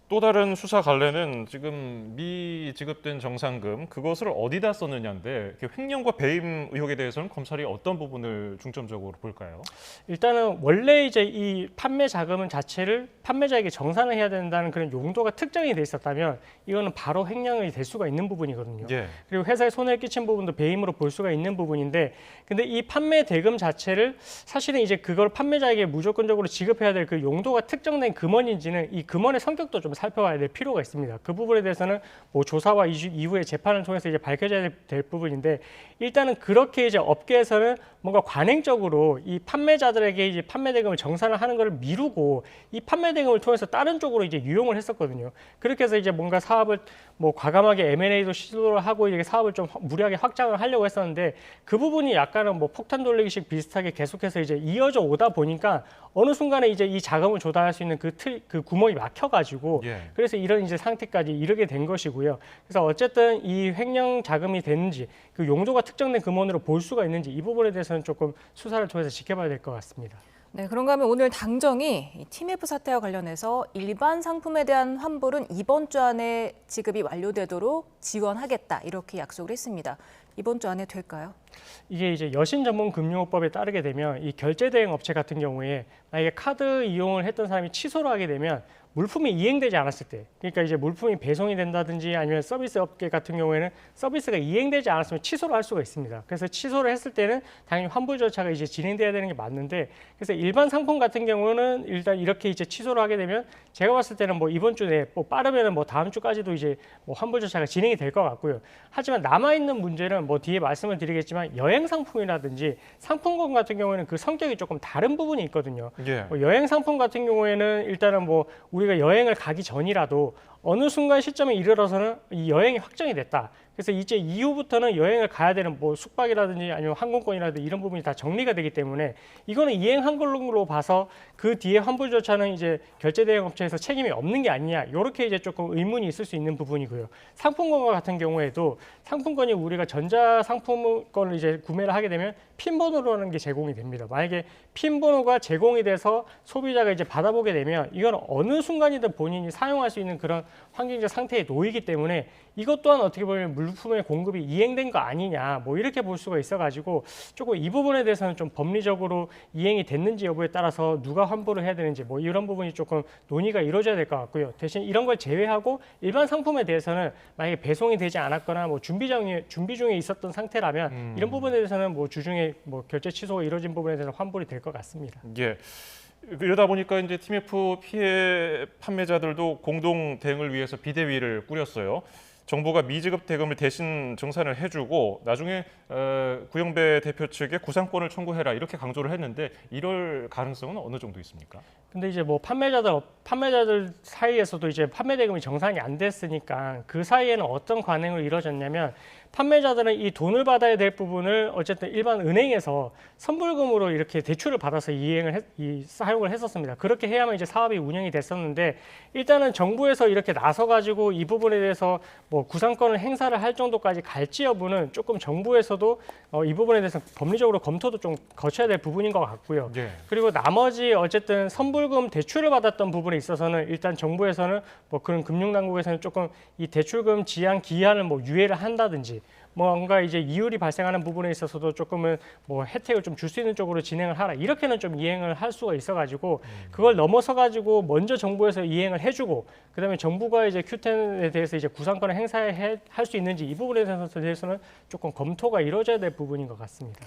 또 다른 수사 갈래는 지금 미지급된 정상금 그것을 어디다 썼느냐인데 횡령과 배임 의혹에 대해서는 검찰이 어떤 부분을 중점적으로 볼까요? 일단은 원래 이제 이 판매 자금 자체를 판매자에게 정산을 해야 된다는 그런 용도가 특정이 돼 있었다면 이거는 바로 횡령이 될 수가 있는 부분이거든요. 예. 그리고 회사에 손해를 끼친 부분도 배임으로 볼 수가 있는 부분인데 근데 이 판매 대금 자체를 사실은 이제 그걸 판매자에게 무조건적으로 지급해야 될 그 용도가 특정된 금원인지는 이 금원의 성격도 좀 살펴봐야 될 필요가 있습니다. 그 부분에 대해서는 뭐 조사와 이후에 재판을 통해서 이제 밝혀져야 될 부분인데 일단은 그렇게 이제 업계에서는 뭔가 관행적으로 이 판매자들에게 이제 판매 대금을 정산을 하는 것을 미루고 이 판매 대금을 통해서 다른 쪽으로 이제 유용을 했었거든요. 그렇게 해서 이제 뭔가 사업을 뭐 과감하게 M&A도 시도를 하고 이게 사업을 좀 무리하게 확장을 하려고 했었는데 그 부분이 약간은 뭐 폭탄 돌리기식 비슷하게 계속해서 이제 이어져 오다 보니까 어느 순간에 이제 이 자금을 조달할 수 있는 그 구멍이 막혀가지고 그래서 이런 이제 상태까지 이르게 된 것이고요. 그래서 어쨌든 이 횡령 자금이 됐는지 그 용도가 특정된 금원으로 볼 수가 있는지 이 부분에 대해서는 조금 수사를 통해서 지켜봐야 될 것 같습니다. 네, 그런가 하면 오늘 당정이 TMF 사태와 관련해서 일반 상품에 대한 환불은 이번 주 안에 지급이 완료되도록 지원하겠다 이렇게 약속을 했습니다. 이번 주 안에 될까요? 이게 이제 여신전문금융업법에 따르게 되면 이 결제대행 업체 같은 경우에 만약에 카드 이용을 했던 사람이 취소를 하게 되면 물품이 이행되지 않았을 때, 그러니까 이제 물품이 배송이 된다든지 아니면 서비스 업계 같은 경우에는 서비스가 이행되지 않았으면 취소를 할 수가 있습니다. 그래서 취소를 했을 때는 당연히 환불 절차가 이제 진행돼야 되는 게 맞는데, 그래서 일반 상품 같은 경우는 일단 이렇게 이제 취소를 하게 되면 제가 봤을 때는 뭐 이번 주 내에 뭐 빠르면은 뭐 다음 주까지도 이제 뭐 환불 절차가 진행이 될 것 같고요. 하지만 남아 있는 문제는 뭐 뒤에 말씀을 드리겠지만 여행 상품이라든지 상품권 같은 경우에는 그 성격이 조금 다른 부분이 있거든요. 뭐 여행 상품 같은 경우에는 일단은 뭐 우리가 여행을 가기 전이라도 어느 순간 시점에 이르러서는 이 여행이 확정이 됐다. 그래서 이제 이후부터는 여행을 가야 되는 뭐 숙박이라든지 아니면 항공권이라든지 이런 부분이 다 정리가 되기 때문에 이거는 이행한 걸로 봐서 그 뒤에 환불 절차는 이제 결제대행 업체에서 책임이 없는 게 아니냐. 이렇게 이제 조금 의문이 있을 수 있는 부분이고요. 상품권과 같은 경우에도 상품권이 우리가 전자 상품권을 이제 구매를 하게 되면 핀 번호라는 게 제공이 됩니다. 만약에 핀 번호가 제공이 돼서 소비자가 이제 받아보게 되면 이건 어느 순간이든 본인이 사용할 수 있는 그런 환경적 상태에 놓이기 때문에 이것 또한 어떻게 보면 물품의 공급이 이행된 거 아니냐 뭐 이렇게 볼 수가 있어가지고 조금 이 부분에 대해서는 좀 법리적으로 이행이 됐는지 여부에 따라서 누가 환불을 해야 되는지 뭐 이런 부분이 조금 논의가 이루어져야 될 것 같고요. 대신 이런 걸 제외하고 일반 상품에 대해서는 만약에 배송이 되지 않았거나 뭐 준비 중에 있었던 상태라면 이런 부분에 대해서는 뭐 주중에 뭐 결제 취소가 이루어진 부분에 대해서 환불이 될 것 같습니다. 예. 이러다 보니까 이제 TMF 피해 판매자들도 공동 대응을 위해서 비대위를 꾸렸어요. 정부가 미지급 대금을 대신 정산을 해주고 나중에 구영배 대표 측에 구상권을 청구해라 이렇게 강조를 했는데 이럴 가능성은 어느 정도 있습니까? 근데 이제 뭐 판매자들 사이에서도 이제 판매 대금이 정산이 안 됐으니까 그 사이에는 어떤 관행으로 이루어졌냐면 판매자들은 이 돈을 받아야 될 부분을 어쨌든 일반 은행에서 선불금으로 이렇게 대출을 받아서 사용을 했었습니다. 그렇게 해야만 이제 사업이 운영이 됐었는데 일단은 정부에서 이렇게 나서가지고 이 부분에 대해서 뭐 구상권을 행사를 할 정도까지 갈지 여부는 조금 정부에서도 이 부분에 대해서 법리적으로 검토도 좀 거쳐야 될 부분인 것 같고요. 그리고 나머지 어쨌든 선불금 대출을 받았던 부분에 있어서는 일단 정부에서는 뭐 그런 금융당국에서는 조금 이 대출금 지양 기한을 뭐 유예를 한다든지 뭔가 이제 이율이 발생하는 부분에 있어서도 조금은 뭐 혜택을 좀 줄 수 있는 쪽으로 진행을 하라 이렇게는 좀 이행을 할 수가 있어가지고 그걸 넘어서 가지고 먼저 정부에서 이행을 해주고 그다음에 정부가 이제 Q10에 대해서 이제 구상권을 행사할 수 있는지 이 부분에 대해서는 조금 검토가 이루어져야 될 부분인 것 같습니다.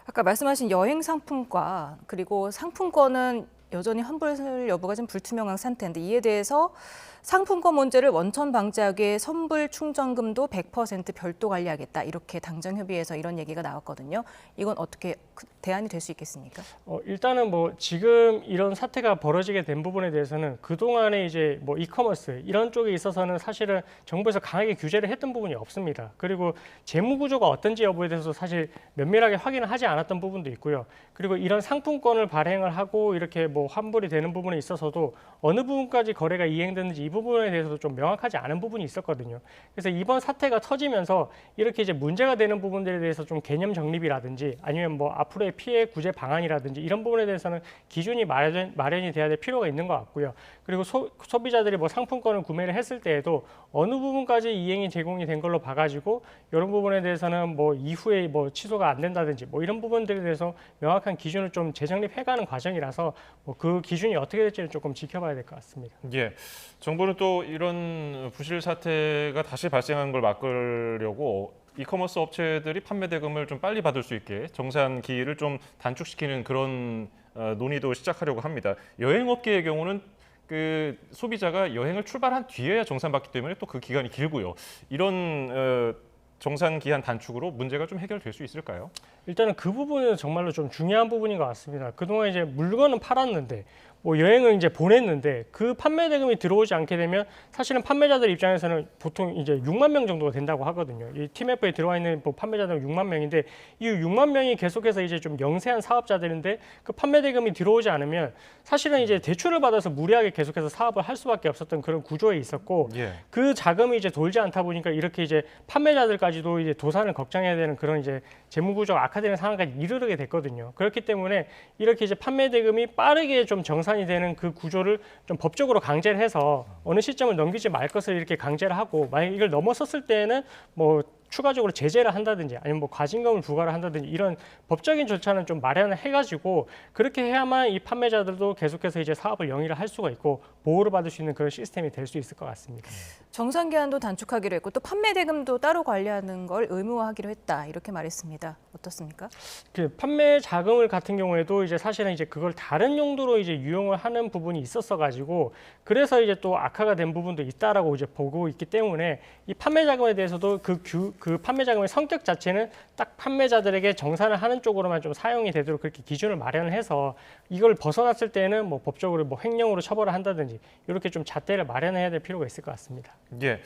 아까 말씀하신 여행 상품과 그리고 상품권은 여전히 환불 여부가 좀 불투명한 상태인데 이에 대해서 상품권 문제를 원천 방지하기 위해 선불 충전금도 100% 별도 관리하겠다. 이렇게 당정 협의에서 이런 얘기가 나왔거든요. 이건 어떻게 대안이 될 수 있겠습니까? 일단은 뭐 지금 이런 사태가 벌어지게 된 부분에 대해서는 그동안에 이제 뭐 이커머스 이런 쪽에 있어서는 사실은 정부에서 강하게 규제를 했던 부분이 없습니다. 그리고 재무 구조가 어떤지 여부에 대해서 사실 면밀하게 확인을 하지 않았던 부분도 있고요. 그리고 이런 상품권을 발행을 하고 이렇게 뭐 환불이 되는 부분에 있어서도 어느 부분까지 거래가 이행됐는지 이 부분에 대해서도 좀 명확하지 않은 부분이 있었거든요. 그래서 이번 사태가 터지면서 이렇게 이제 문제가 되는 부분들에 대해서 좀 개념 정립이라든지 아니면 뭐 앞으로의 피해 구제 방안이라든지 이런 부분에 대해서는 기준이 마련이 돼야 될 필요가 있는 것 같고요. 그리고 소비자들이 뭐 상품권을 구매를 했을 때에도 어느 부분까지 이행이 제공이 된 걸로 봐가지고 이런 부분에 대해서는 뭐 이후에 뭐 취소가 안 된다든지 뭐 이런 부분들에 대해서 명확한 기준을 좀 재정립해가는 과정이라서 뭐 그 기준이 어떻게 될지는 조금 지켜봐야 될 것 같습니다. 예, 정부는 또 이런 부실 사태가 다시 발생한 걸 막으려고 이커머스 업체들이 판매 대금을 좀 빨리 받을 수 있게 정산 기일을 좀 단축시키는 그런 논의도 시작하려고 합니다. 여행업계의 경우는 그 소비자가 여행을 출발한 뒤에야 정산받기 때문에 또 그 기간이 길고요. 이런 정산 기한 단축으로 문제가 좀 해결될 수 있을까요? 일단은 그 부분은 정말로 좀 중요한 부분인 것 같습니다. 그동안 이제 물건은 팔았는데 뭐 여행을 이제 보냈는데 그 판매 대금이 들어오지 않게 되면 사실은 판매자들 입장에서는 보통 이제 6만 명 정도가 된다고 하거든요. 이 팀F에 들어와 있는 뭐 판매자들은 6만 명인데 이 6만 명이 계속해서 이제 좀 영세한 사업자들인데 그 판매 대금이 들어오지 않으면 사실은 이제 대출을 받아서 무리하게 계속해서 사업을 할 수밖에 없었던 그런 구조에 있었고 그 자금이 이제 돌지 않다 보니까 이렇게 이제 판매자들까지도 이제 도산을 걱정해야 되는 그런 이제 재무 구조가 악화되는 상황까지 이르게 됐거든요. 그렇기 때문에 이렇게 이제 판매 대금이 빠르게 좀 정산이 되는 그 구조를 좀 법적으로 강제를 해서 어느 시점을 넘기지 말 것을 이렇게 강제를 하고 만약 이걸 넘어섰을 때는 뭐 추가적으로 제재를 한다든지 아니면 뭐 과징금을 부과를 한다든지 이런 법적인 절차는 좀 마련을 해가지고 그렇게 해야만 이 판매자들도 계속해서 이제 사업을 영위를 할 수가 있고 보호를 받을 수 있는 그런 시스템이 될 수 있을 것 같습니다. 정산 기한도 단축하기로 했고 또 판매 대금도 따로 관리하는 걸 의무화하기로 했다 이렇게 말했습니다. 어떻습니까? 그 판매 자금을 같은 경우에도 이제 사실은 이제 그걸 다른 용도로 이제 유용을 하는 부분이 있었어 가지고 그래서 이제 또 악화가 된 부분도 있다라고 이제 보고 있기 때문에 이 판매 자금에 대해서도 그 판매 자금의 성격 자체는 딱 판매자들에게 정산을 하는 쪽으로만 좀 사용이 되도록 그렇게 기준을 마련을 해서 이걸 벗어났을 때는 뭐 법적으로 뭐 횡령으로 처벌을 한다든지 이렇게 좀 잣대를 마련해야 될 필요가 있을 것 같습니다. 예,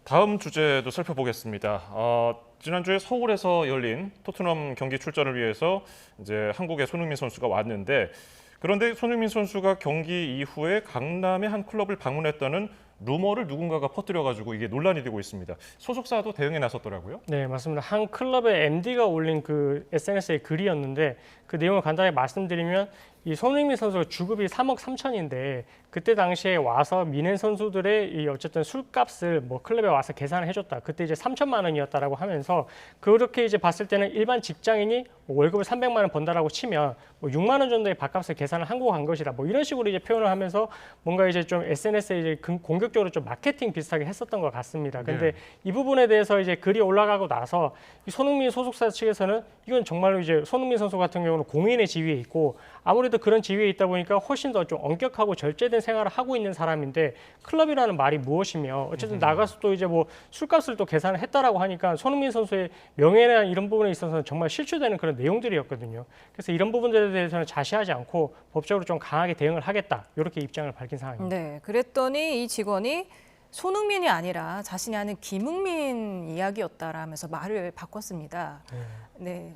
다음 주제도 살펴보겠습니다. 지난주에 서울에서 열린 토트넘 경기 출전을 위해서 이제 한국의 손흥민 선수가 왔는데 그런데 손흥민 선수가 경기 이후에 강남의 한 클럽을 방문했다는 루머를 누군가가 퍼뜨려가지고 이게 논란이 되고 있습니다. 소속사도 대응에 나섰더라고요. 네, 맞습니다. 한 클럽의 MD가 올린 그 SNS의 글이었는데 그 내용을 간단히 말씀드리면 이 손흥민 선수가 주급이 3억 3천인데 그때 당시에 와서 미넨 선수들의 이 어쨌든 술값을 뭐 클럽에 와서 계산을 해줬다. 그때 이제 3천만 원이었다라고 하면서 그렇게 이제 봤을 때는 일반 직장인이 뭐 월급을 300만 원 번다라고 치면 뭐 6만 원 정도의 밥값을 계산을 하고 간 것이다. 뭐 이런 식으로 이제 표현을 하면서 뭔가 이제 좀 SNS에 이제 공격적으로 좀 마케팅 비슷하게 했었던 것 같습니다. 근데 이 부분에 대해서 이제 글이 올라가고 나서 이 손흥민 소속사 측에서는 이건 정말로 이제 손흥민 선수 같은 경우는 공인의 지위에 있고 아무래도 그런 지위에 있다 보니까 훨씬 더 좀 엄격하고 절제된 생활을 하고 있는 사람인데 클럽이라는 말이 무엇이며 어쨌든 나가서 또 이제 뭐 술값을 또 계산을 했다라고 하니까 손흥민 선수의 명예나 이런 부분에 있어서는 정말 실추되는 그런 내용들이었거든요. 그래서 이런 부분들에 대해서는 자시하지 않고 법적으로 좀 강하게 대응을 하겠다 이렇게 입장을 밝힌 상황입니다. 네, 그랬더니 이 직원이 손흥민이 아니라 자신이 아는 김흥민 이야기였다라면서 말을 바꿨습니다. 네.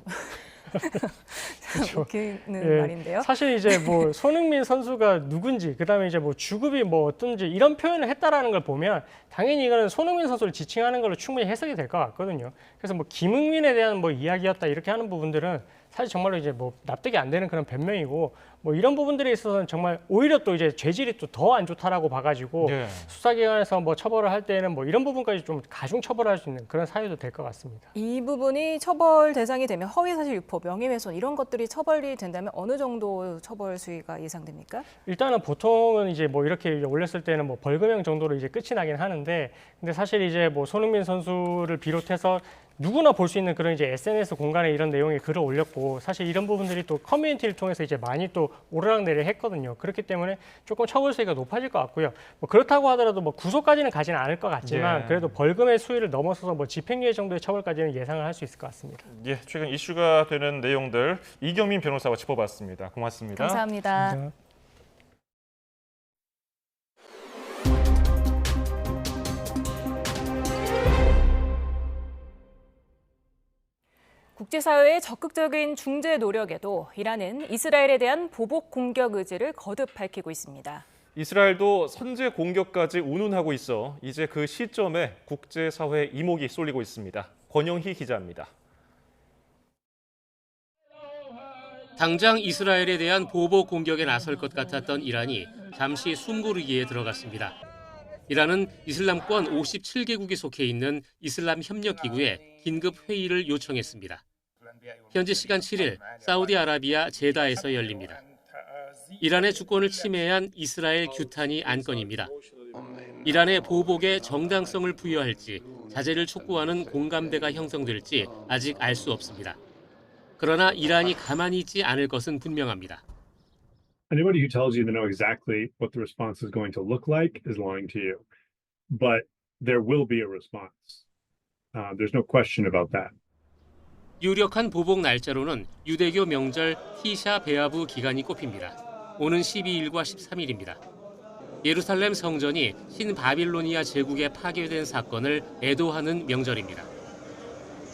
그렇죠. 웃기는 말인데요. 사실 이제 뭐 손흥민 선수가 누군지 그다음에 이제 뭐 주급이 뭐 어떤지 이런 표현을 했다라는 걸 보면 당연히 이거는 손흥민 선수를 지칭하는 걸로 충분히 해석이 될 것 같거든요. 그래서 뭐 김흥민에 대한 뭐 이야기였다 이렇게 하는 부분들은 사실 정말로 이제 뭐 납득이 안 되는 그런 변명이고 뭐 이런 부분들에 있어서는 정말 오히려 또 이제 죄질이 또 더 안 좋다라고 봐가지고 수사기관에서 뭐 처벌을 할 때는 뭐 이런 부분까지 좀 가중 처벌할 수 있는 그런 사유도 될 것 같습니다. 이 부분이 처벌 대상이 되면 허위사실 유포, 명예훼손 이런 것들이 처벌이 된다면 어느 정도 처벌 수위가 예상됩니까? 일단은 보통은 이제 뭐 이렇게 올렸을 때는 뭐 벌금형 정도로 이제 끝이 나긴 하는데 근데 사실 이제 뭐 손흥민 선수를 비롯해서 누구나 볼 수 있는 그런 이제 SNS 공간에 이런 내용의 글을 올렸고 사실 이런 부분들이 또 커뮤니티를 통해서 이제 많이 또 오르락내리락 했거든요. 그렇기 때문에 조금 처벌 수위가 높아질 것 같고요. 뭐 그렇다고 하더라도 뭐 구속까지는 가지는 않을 것 같지만 그래도 벌금의 수위를 넘어서서 뭐 집행유예 정도의 처벌까지는 예상을 할 수 있을 것 같습니다. 예, 최근 이슈가 되는 내용들 이경민 변호사와 짚어봤습니다. 고맙습니다. 감사합니다. 감사합니다. 국제사회의 적극적인 중재 노력에도 이란은 이스라엘에 대한 보복 공격 의지를 거듭 밝히고 있습니다. 이스라엘도 선제 공격까지 운운하고 있어 이제 그 시점에 국제사회의 이목이 쏠리고 있습니다. 권영희 기자입니다. 당장 이스라엘에 대한 보복 공격에 나설 것 같았던 이란이 잠시 숨고르기에 들어갔습니다. 이란은 이슬람권 57개국이 속해 있는 이슬람 협력기구에 긴급 회의를 요청했습니다. 현지 시간 7일 사우디아라비아 제다에서 열립니다. 이란의 주권을 침해한 이스라엘 규탄이 안건입니다. 이란의 보복에 정당성을 부여할지 자제를 촉구하는 공감대가 형성될지 아직 알 수 없습니다. 그러나 이란이 가만히 있지 않을 것은 분명합니다. Anybody who tells you they know exactly what the response is going to look like is lying to you. But there will be a response. There's no question about that. 유력한 보복 날짜로는 유대교 명절 티샤 베아브 기간이 꼽힙니다. 오는 12일과 13일입니다. 예루살렘 성전이 신바빌로니아 제국에 파괴된 사건을 애도하는 명절입니다.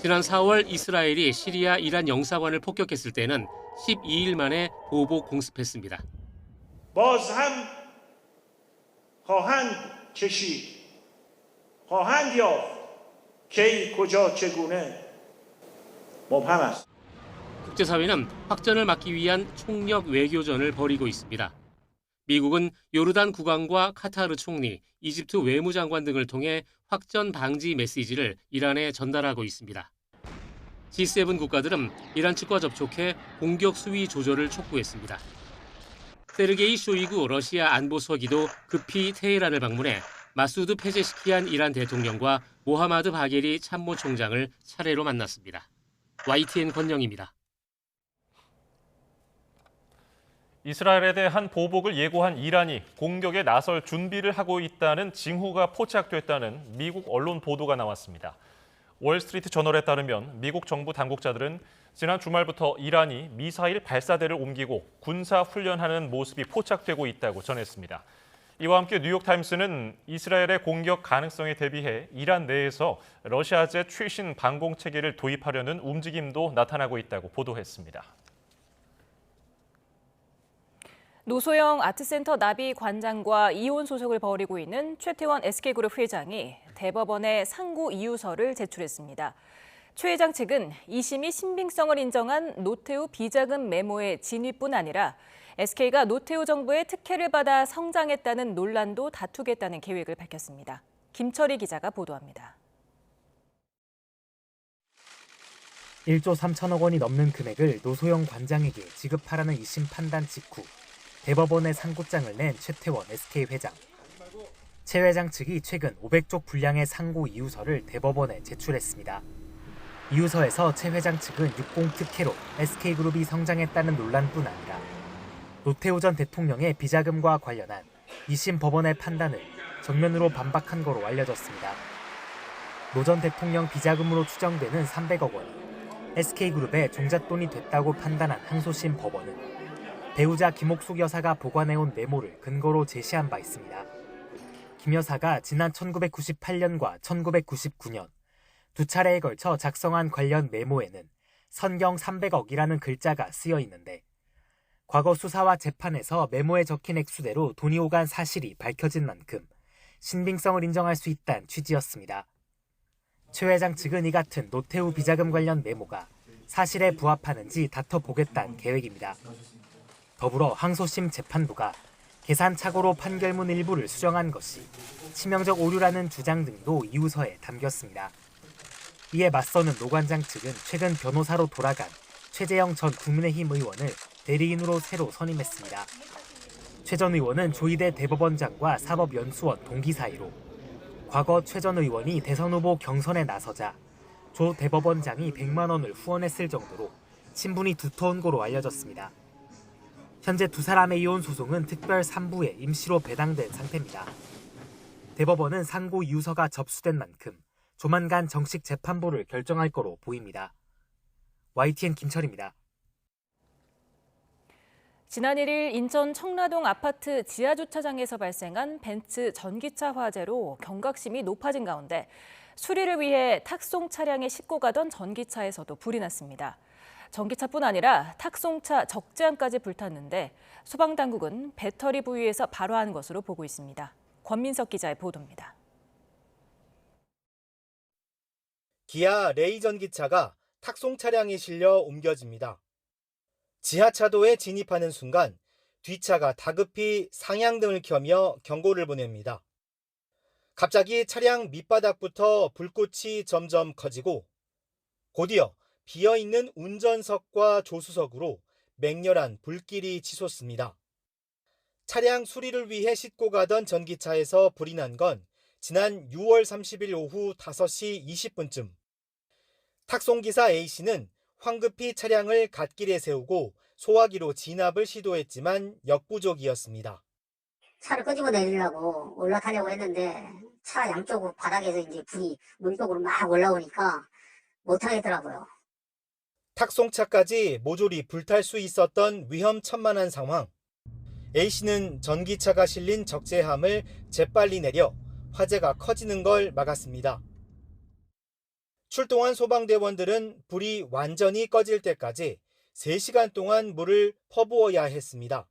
지난 4월 이스라엘이 시리아 이란 영사관을 폭격했을 때는 12일 만에 보복 공습했습니다. باز هم خواهند کشید خواهند یافت کی کجا چگونه مبهم است. 국제사회는 확전을 막기 위한 총력 외교전을 벌이고 있습니다. 미국은 요르단 국왕과 카타르 총리, 이집트 외무장관 등을 통해 확전 방지 메시지를 이란에 전달하고 있습니다. G7 국가들은 이란 측과 접촉해 공격 수위 조절을 촉구했습니다. 세르게이 쇼이구 러시아 안보서기도 급히 테헤란을 방문해 마수드 페제시키안 이란 대통령과 모하마드 바게리 참모총장을 차례로 만났습니다. YTN 권영입니다. 이스라엘에 대한 보복을 예고한 이란이 공격에 나설 준비를 하고 있다는 징후가 포착됐다는 미국 언론 보도가 나왔습니다. 월스트리트 저널에 따르면 미국 정부 당국자들은 지난 주말부터 이란이 미사일 발사대를 옮기고 군사 훈련하는 모습이 포착되고 있다고 전했습니다. 이와 함께 뉴욕타임스는 이스라엘의 공격 가능성에 대비해 이란 내에서 러시아제 최신 방공 체계를 도입하려는 움직임도 나타나고 있다고 보도했습니다. 노소영 아트센터 나비 관장과 이혼 소송을 벌이고 있는 최태원 SK그룹 회장이 대법원에 상고 이유서를 제출했습니다. 최 회장 측은 2심이 신빙성을 인정한 노태우 비자금 메모의 진위뿐 아니라 SK가 노태우 정부의 특혜를 받아 성장했다는 논란도 다투겠다는 계획을 밝혔습니다. 김철희 기자가 보도합니다. 1조 3천억 원이 넘는 금액을 노소영 관장에게 지급하라는 2심 판단 직후 대법원에 상고장을 낸 최태원 SK 회장. 최 회장 측이 최근 500쪽 분량의 상고 이유서를 대법원에 제출했습니다. 이유서에서 최 회장 측은 60 특혜로 SK그룹이 성장했다는 논란뿐 아니라 노태우 전 대통령의 비자금과 관련한 2심 법원의 판단을 정면으로 반박한 거로 알려졌습니다. 노 전 대통령 비자금으로 추정되는 300억 원이 SK그룹의 종잣돈이 됐다고 판단한 항소심 법원은 배우자 김옥숙 여사가 보관해온 메모를 근거로 제시한 바 있습니다. 김 여사가 지난 1998년과 1999년 두 차례에 걸쳐 작성한 관련 메모에는 선경 300억이라는 글자가 쓰여 있는데 과거 수사와 재판에서 메모에 적힌 액수대로 돈이 오간 사실이 밝혀진 만큼 신빙성을 인정할 수 있다는 취지였습니다. 최 회장 측은 이 같은 노태우 비자금 관련 메모가 사실에 부합하는지 다퉈보겠다는 계획입니다. 더불어 항소심 재판부가 계산착오로 판결문 일부를 수정한 것이 치명적 오류라는 주장 등도 이유서에 담겼습니다. 이에 맞서는 노 관장 측은 최근 변호사로 돌아간 최재형 전 국민의힘 의원을 대리인으로 새로 선임했습니다. 최 전 의원은 조희대 대법원장과 사법연수원 동기 사이로 과거 최 전 의원이 대선 후보 경선에 나서자 조 대법원장이 100만 원을 후원했을 정도로 친분이 두터운 거로 알려졌습니다. 현재 두 사람의 이혼 소송은 특별 3부에 임시로 배당된 상태입니다. 대법원은 상고 유서가 접수된 만큼 조만간 정식 재판부를 결정할 거로 보입니다. YTN 김철입니다. 지난 1일 인천 청라동 아파트 지하주차장에서 발생한 벤츠 전기차 화재로 경각심이 높아진 가운데 수리를 위해 탁송 차량에 싣고 가던 전기차에서도 불이 났습니다. 전기차뿐 아니라 탁송차 적재함까지 불탔는데 소방당국은 배터리 부위에서 발화한 것으로 보고 있습니다. 권민석 기자의 보도입니다. 기아 레이 전기차가 탁송 차량에 실려 옮겨집니다. 지하차도에 진입하는 순간 뒷차가 다급히 상향등을 켜며 경고를 보냅니다. 갑자기 차량 밑바닥부터 불꽃이 점점 커지고 곧이어 비어있는 운전석과 조수석으로 맹렬한 불길이 치솟습니다. 차량 수리를 위해 싣고 가던 전기차에서 불이 난 건 지난 6월 30일 오후 5시 20분쯤. 탁송기사 A씨는 황급히 차량을 갓길에 세우고 소화기로 진압을 시도했지만 역부족이었습니다. 차를 끄집어 내리려고 올라타려고 했는데 차 양쪽 바닥에서 이제 불이 문 쪽으로 막 올라오니까 못하겠더라고요. 탁송차까지 모조리 불탈 수 있었던 위험천만한 상황. A씨는 전기차가 실린 적재함을 재빨리 내려 화재가 커지는 걸 막았습니다. 출동한 소방대원들은 불이 완전히 꺼질 때까지 3시간 동안 물을 퍼부어야 했습니다.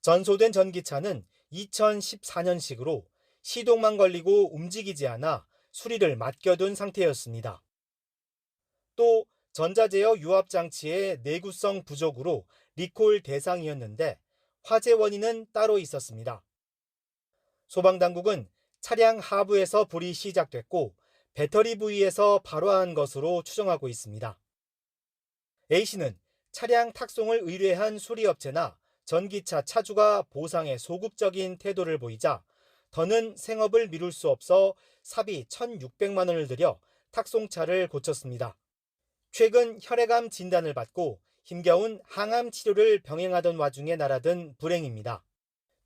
전소된 전기차는 2014년식으로 시동만 걸리고 움직이지 않아 수리를 맡겨둔 상태였습니다. 또 전자제어 유압장치의 내구성 부족으로 리콜 대상이었는데 화재 원인은 따로 있었습니다. 소방당국은 차량 하부에서 불이 시작됐고 배터리 부위에서 발화한 것으로 추정하고 있습니다. A씨는 차량 탁송을 의뢰한 수리업체나 전기차 차주가 보상에 소극적인 태도를 보이자 더는 생업을 미룰 수 없어 사비 1,600만 원을 들여 탁송차를 고쳤습니다. 최근 혈액암 진단을 받고 힘겨운 항암 치료를 병행하던 와중에 날아든 불행입니다.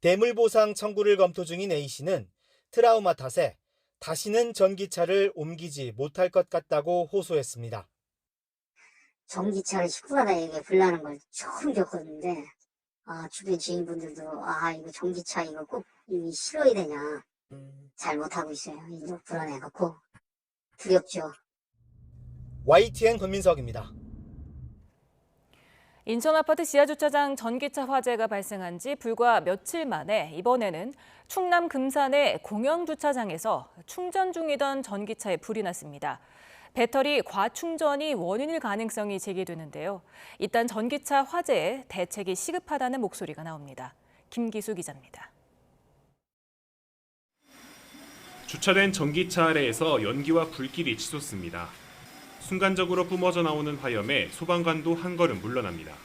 대물보상 청구를 검토 중인 A씨는 트라우마 탓에 다시는 전기차를 옮기지 못할 것 같다고 호소했습니다. 전기차를 싣고 가다 이게 불나는 걸 처음 겪었는데 주변 지인분들도 이거 전기차 이거 꼭 실어야 되냐 잘 못하고 있어요. 이제 불안해갖고 두렵죠. YTN 권민석입니다. 인천 아파트 지하주차장 전기차 화재가 발생한 지 불과 며칠 만에 이번에는 충남 금산의 공영주차장에서 충전 중이던 전기차에 불이 났습니다. 배터리 과충전이 원인일 가능성이 제기되는데요. 일단 전기차 화재에 대책이 시급하다는 목소리가 나옵니다. 김기수 기자입니다. 주차된 전기차 아래에서 연기와 불길이 치솟습니다. 순간적으로 뿜어져 나오는 화염에 소방관도 한 걸음 물러납니다.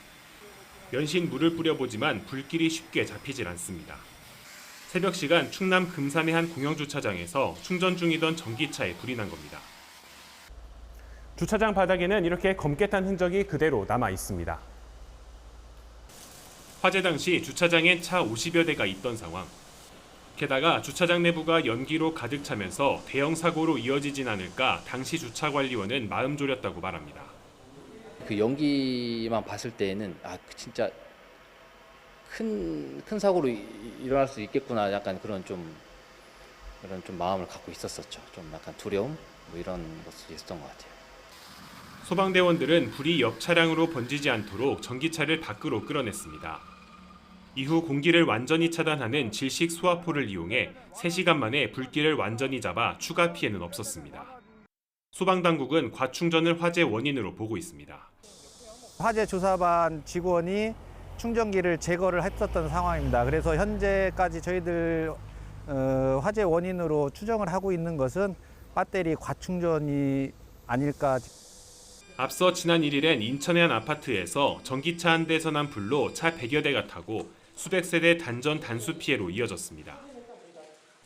연신 물을 뿌려보지만 불길이 쉽게 잡히질 않습니다. 새벽 시간 충남 금산의 한 공영주차장에서 충전 중이던 전기차에 불이 난 겁니다. 주차장 바닥에는 이렇게 검게 탄 흔적이 그대로 남아 있습니다. 화재 당시 주차장엔 차 50여 대가 있던 상황. 게다가 주차장 내부가 연기로 가득 차면서 대형 사고로 이어지진 않을까 당시 주차관리원은 마음 졸였다고 말합니다. 그 연기만 봤을 때에는 진짜 큰 사고로 일어날 수 있겠구나 약간 그런 좀 마음을 갖고 있었었죠. 좀 약간 두려움 이런 것이 있었던 것 같아요. 소방대원들은 불이 옆 차량으로 번지지 않도록 전기차를 밖으로 끌어냈습니다. 이후 공기를 완전히 차단하는 질식 수화포를 이용해 3시간 만에 불길을 완전히 잡아 추가 피해는 없었습니다. 소방당국은 과충전을 화재 원인으로 보고 있습니다. 화재 조사반 직원이 충전기를 제거를 했었던 상황입니다. 그래서 현재까지 저희들 화재 원인으로 추정을 하고 있는 것은 배터리 과충전이 아닐까. 앞서 지난 1일엔 인천의 한 아파트에서 전기차 한 대에서 난 불로 차 100여 대가 타고 수백 세대 단전 단수 피해로 이어졌습니다.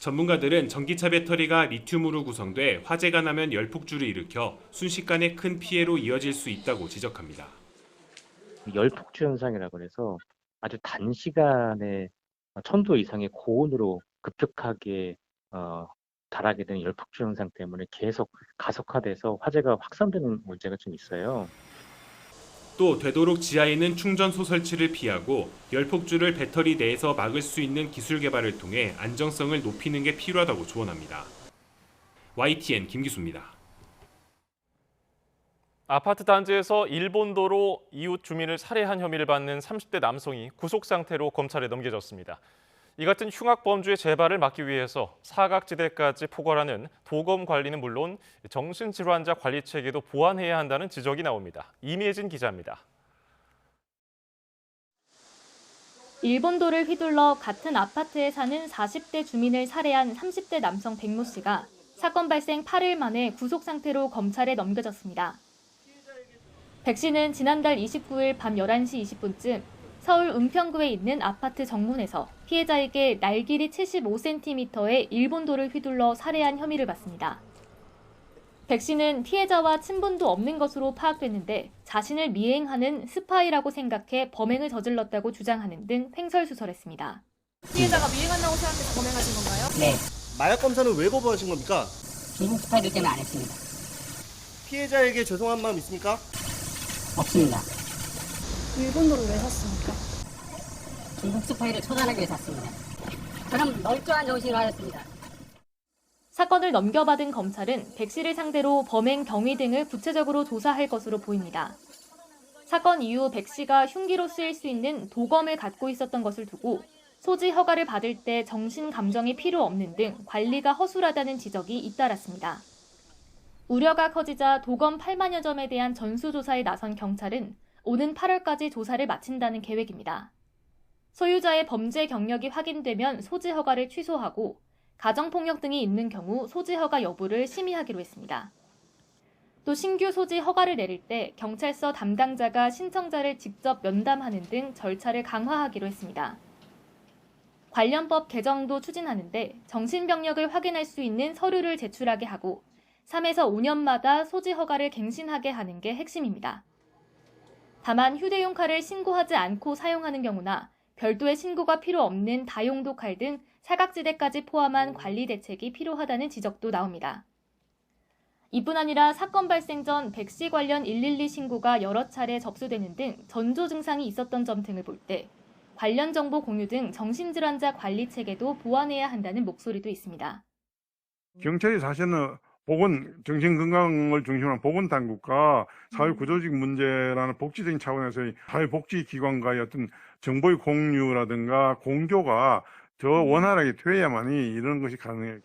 전문가들은 전기차 배터리가 리튬으로 구성돼 화재가 나면 열폭주를 일으켜 순식간에 큰 피해로 이어질 수 있다고 지적합니다. 열폭주 현상이라고 해서 아주 단시간에 1000도 이상의 고온으로 급격하게 달하게 되는 열폭주 현상 때문에 계속 가속화돼서 화재가 확산되는 문제가 좀 있어요. 또 되도록 지하에 있는 충전소 설치를 피하고 열폭주를 배터리 내에서 막을 수 있는 기술 개발을 통해 안정성을 높이는 게 필요하다고 조언합니다. YTN 김기수입니다. 아파트 단지에서 일본도로 이웃 주민을 살해한 혐의를 받는 30대 남성이 구속 상태로 검찰에 넘겨졌습니다. 이 같은 흉악 범죄의 재발을 막기 위해서 사각지대까지 포괄하는 도검 관리는 물론 정신질환자 관리 체계도 보완해야 한다는 지적이 나옵니다. 이미혜진 기자입니다. 일본도를 휘둘러 같은 아파트에 사는 40대 주민을 살해한 30대 남성 백모 씨가 사건 발생 8일 만에 구속 상태로 검찰에 넘겨졌습니다. 백 씨는 지난달 29일 밤 11시 20분쯤 서울 은평구에 있는 아파트 정문에서 피해자에게 날길이 75cm의 일본도를 휘둘러 살해한 혐의를 받습니다. 백 씨는 피해자와 친분도 없는 것으로 파악됐는데 자신을 미행하는 스파이라고 생각해 범행을 저질렀다고 주장하는 등 횡설수설했습니다. 피해자가 미행한다고 생각해서 범행하신 건가요? 네. 마약 검사는 왜 거부하신 겁니까? 중국 스파이들 때문에 안 했습니다. 피해자에게 죄송한 마음 있습니까? 없습니다. 일본도를 왜 샀습니까? 중국 스파이를 처단하기 위해 샀습니다. 저는 멀쩡한 정신으로 하였습니다. 사건을 넘겨받은 검찰은 백 씨를 상대로 범행 경위 등을 구체적으로 조사할 것으로 보입니다. 사건 이후 백 씨가 흉기로 쓰일 수 있는 도검을 갖고 있었던 것을 두고 소지 허가를 받을 때 정신 감정이 필요 없는 등 관리가 허술하다는 지적이 잇따랐습니다. 우려가 커지자 도검 8만여 점에 대한 전수조사에 나선 경찰은 오는 8월까지 조사를 마친다는 계획입니다. 소유자의 범죄 경력이 확인되면 소지 허가를 취소하고 가정폭력 등이 있는 경우 소지 허가 여부를 심의하기로 했습니다. 또 신규 소지 허가를 내릴 때 경찰서 담당자가 신청자를 직접 면담하는 등 절차를 강화하기로 했습니다. 관련법 개정도 추진하는데 정신병력을 확인할 수 있는 서류를 제출하게 하고 3에서 5년마다 소지 허가를 갱신하게 하는 게 핵심입니다. 다만 휴대용 칼을 신고하지 않고 사용하는 경우나 별도의 신고가 필요 없는 다용도 칼 등 사각지대까지 포함한 관리 대책이 필요하다는 지적도 나옵니다. 이뿐 아니라 사건 발생 전 백 씨 관련 112 신고가 여러 차례 접수되는 등 전조 증상이 있었던 점 등을 볼 때 관련 정보 공유 등 정신질환자 관리 체계도 보완해야 한다는 목소리도 있습니다. 경찰이 사실은 정신건강을 중심으로 한 보건당국과 사회구조직 문제라는 복지적인 차원에서의 사회복지기관과의 어떤 정보의 공유라든가 공조가 더 원활하게 되어야만이 이런 것이 가능해요.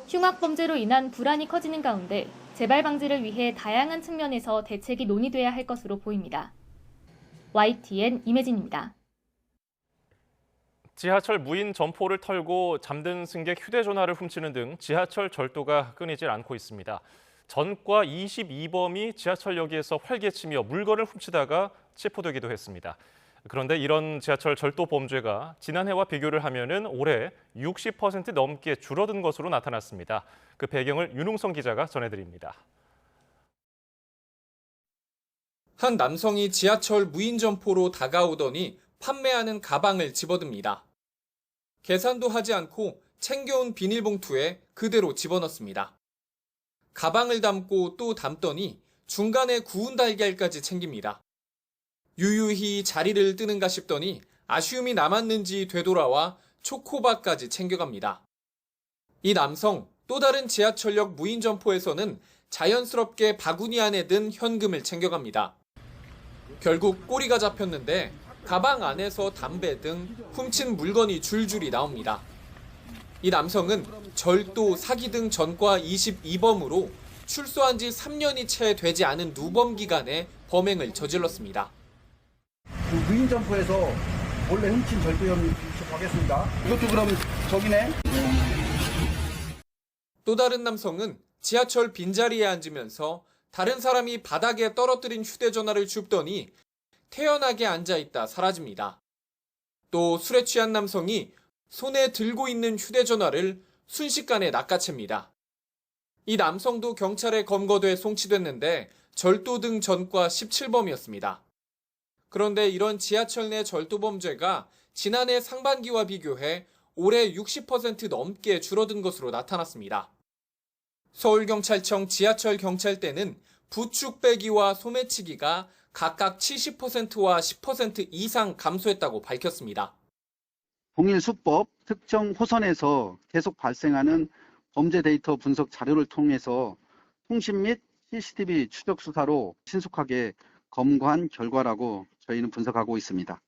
흉악 범죄로 인한 불안이 커지는 가운데 재발 방지를 위해 다양한 측면에서 대책이 논의돼야 할 것으로 보입니다. YTN 임혜진입니다. 지하철 무인 점포를 털고 잠든 승객 휴대전화를 훔치는 등 지하철 절도가 끊이질 않고 있습니다. 전과 22범이 지하철역에서 활개치며 물건을 훔치다가 체포되기도 했습니다. 그런데 이런 지하철 절도 범죄가 지난해와 비교를 하면은 올해 60% 넘게 줄어든 것으로 나타났습니다. 그 배경을 윤웅성 기자가 전해드립니다. 한 남성이 지하철 무인 점포로 다가오더니 판매하는 가방을 집어듭니다. 계산도 하지 않고 챙겨온 비닐봉투에 그대로 집어넣습니다. 가방을 담고 또 담더니 중간에 구운 달걀까지 챙깁니다. 유유히 자리를 뜨는가 싶더니 아쉬움이 남았는지 되돌아와 초코바까지 챙겨갑니다. 이 남성 또 다른 지하철역 무인 점포에서는 자연스럽게 바구니 안에 든 현금을 챙겨갑니다. 결국 꼬리가 잡혔는데 가방 안에서 담배 등 훔친 물건이 줄줄이 나옵니다. 이 남성은 절도, 사기 등 전과 22범으로 출소한 지 3년이 채 되지 않은 누범 기간에 범행을 저질렀습니다. 그 무인 점포에서 몰래 훔친 절도 혐의 지적하겠습니다. 이것도 그럼 저기네. 또 다른 남성은 지하철 빈자리에 앉으면서 다른 사람이 바닥에 떨어뜨린 휴대전화를 줍더니 태연하게 앉아있다 사라집니다. 또 술에 취한 남성이 손에 들고 있는 휴대전화를 순식간에 낚아챕니다. 이 남성도 경찰에 검거돼 송치됐는데 절도 등 전과 17범이었습니다. 그런데 이런 지하철 내 절도 범죄가 지난해 상반기와 비교해 올해 60% 넘게 줄어든 것으로 나타났습니다. 서울경찰청 지하철 경찰대는 부축 빼기와 소매치기가 각각 70%와 10% 이상 감소했다고 밝혔습니다. 동일 수법 특정 호선에서 계속 발생하는 범죄 데이터 분석 자료를 통해서 통신 및 CCTV 추적 수사로 신속하게 검거한 결과라고 저희는 분석하고 있습니다.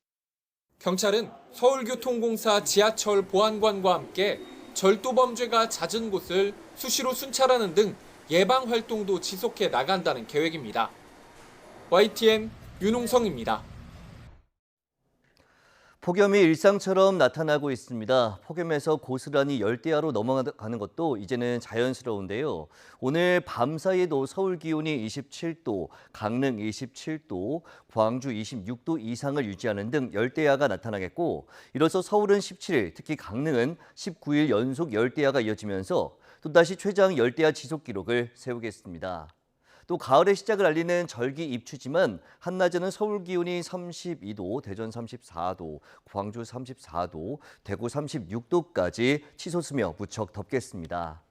경찰은 서울교통공사 지하철 보안관과 함께 절도 범죄가 잦은 곳을 수시로 순찰하는 등 예방 활동도 지속해 나간다는 계획입니다. YTN 윤홍성입니다. 폭염이 일상처럼 나타나고 있습니다. 폭염에서 고스란히 열대야로 넘어가는 것도 이제는 자연스러운데요. 오늘 밤사이에도 서울 기온이 27도, 강릉 27도, 광주 26도 이상을 유지하는 등 열대야가 나타나겠고, 이로써 서울은 17일, 특히 강릉은 19일 연속 열대야가 이어지면서 또다시 최장 열대야 지속 기록을 세우겠습니다. 또 가을의 시작을 알리는 절기 입추지만 한낮에는 서울 기온이 32도, 대전 34도, 광주 34도, 대구 36도까지 치솟으며 무척 덥겠습니다.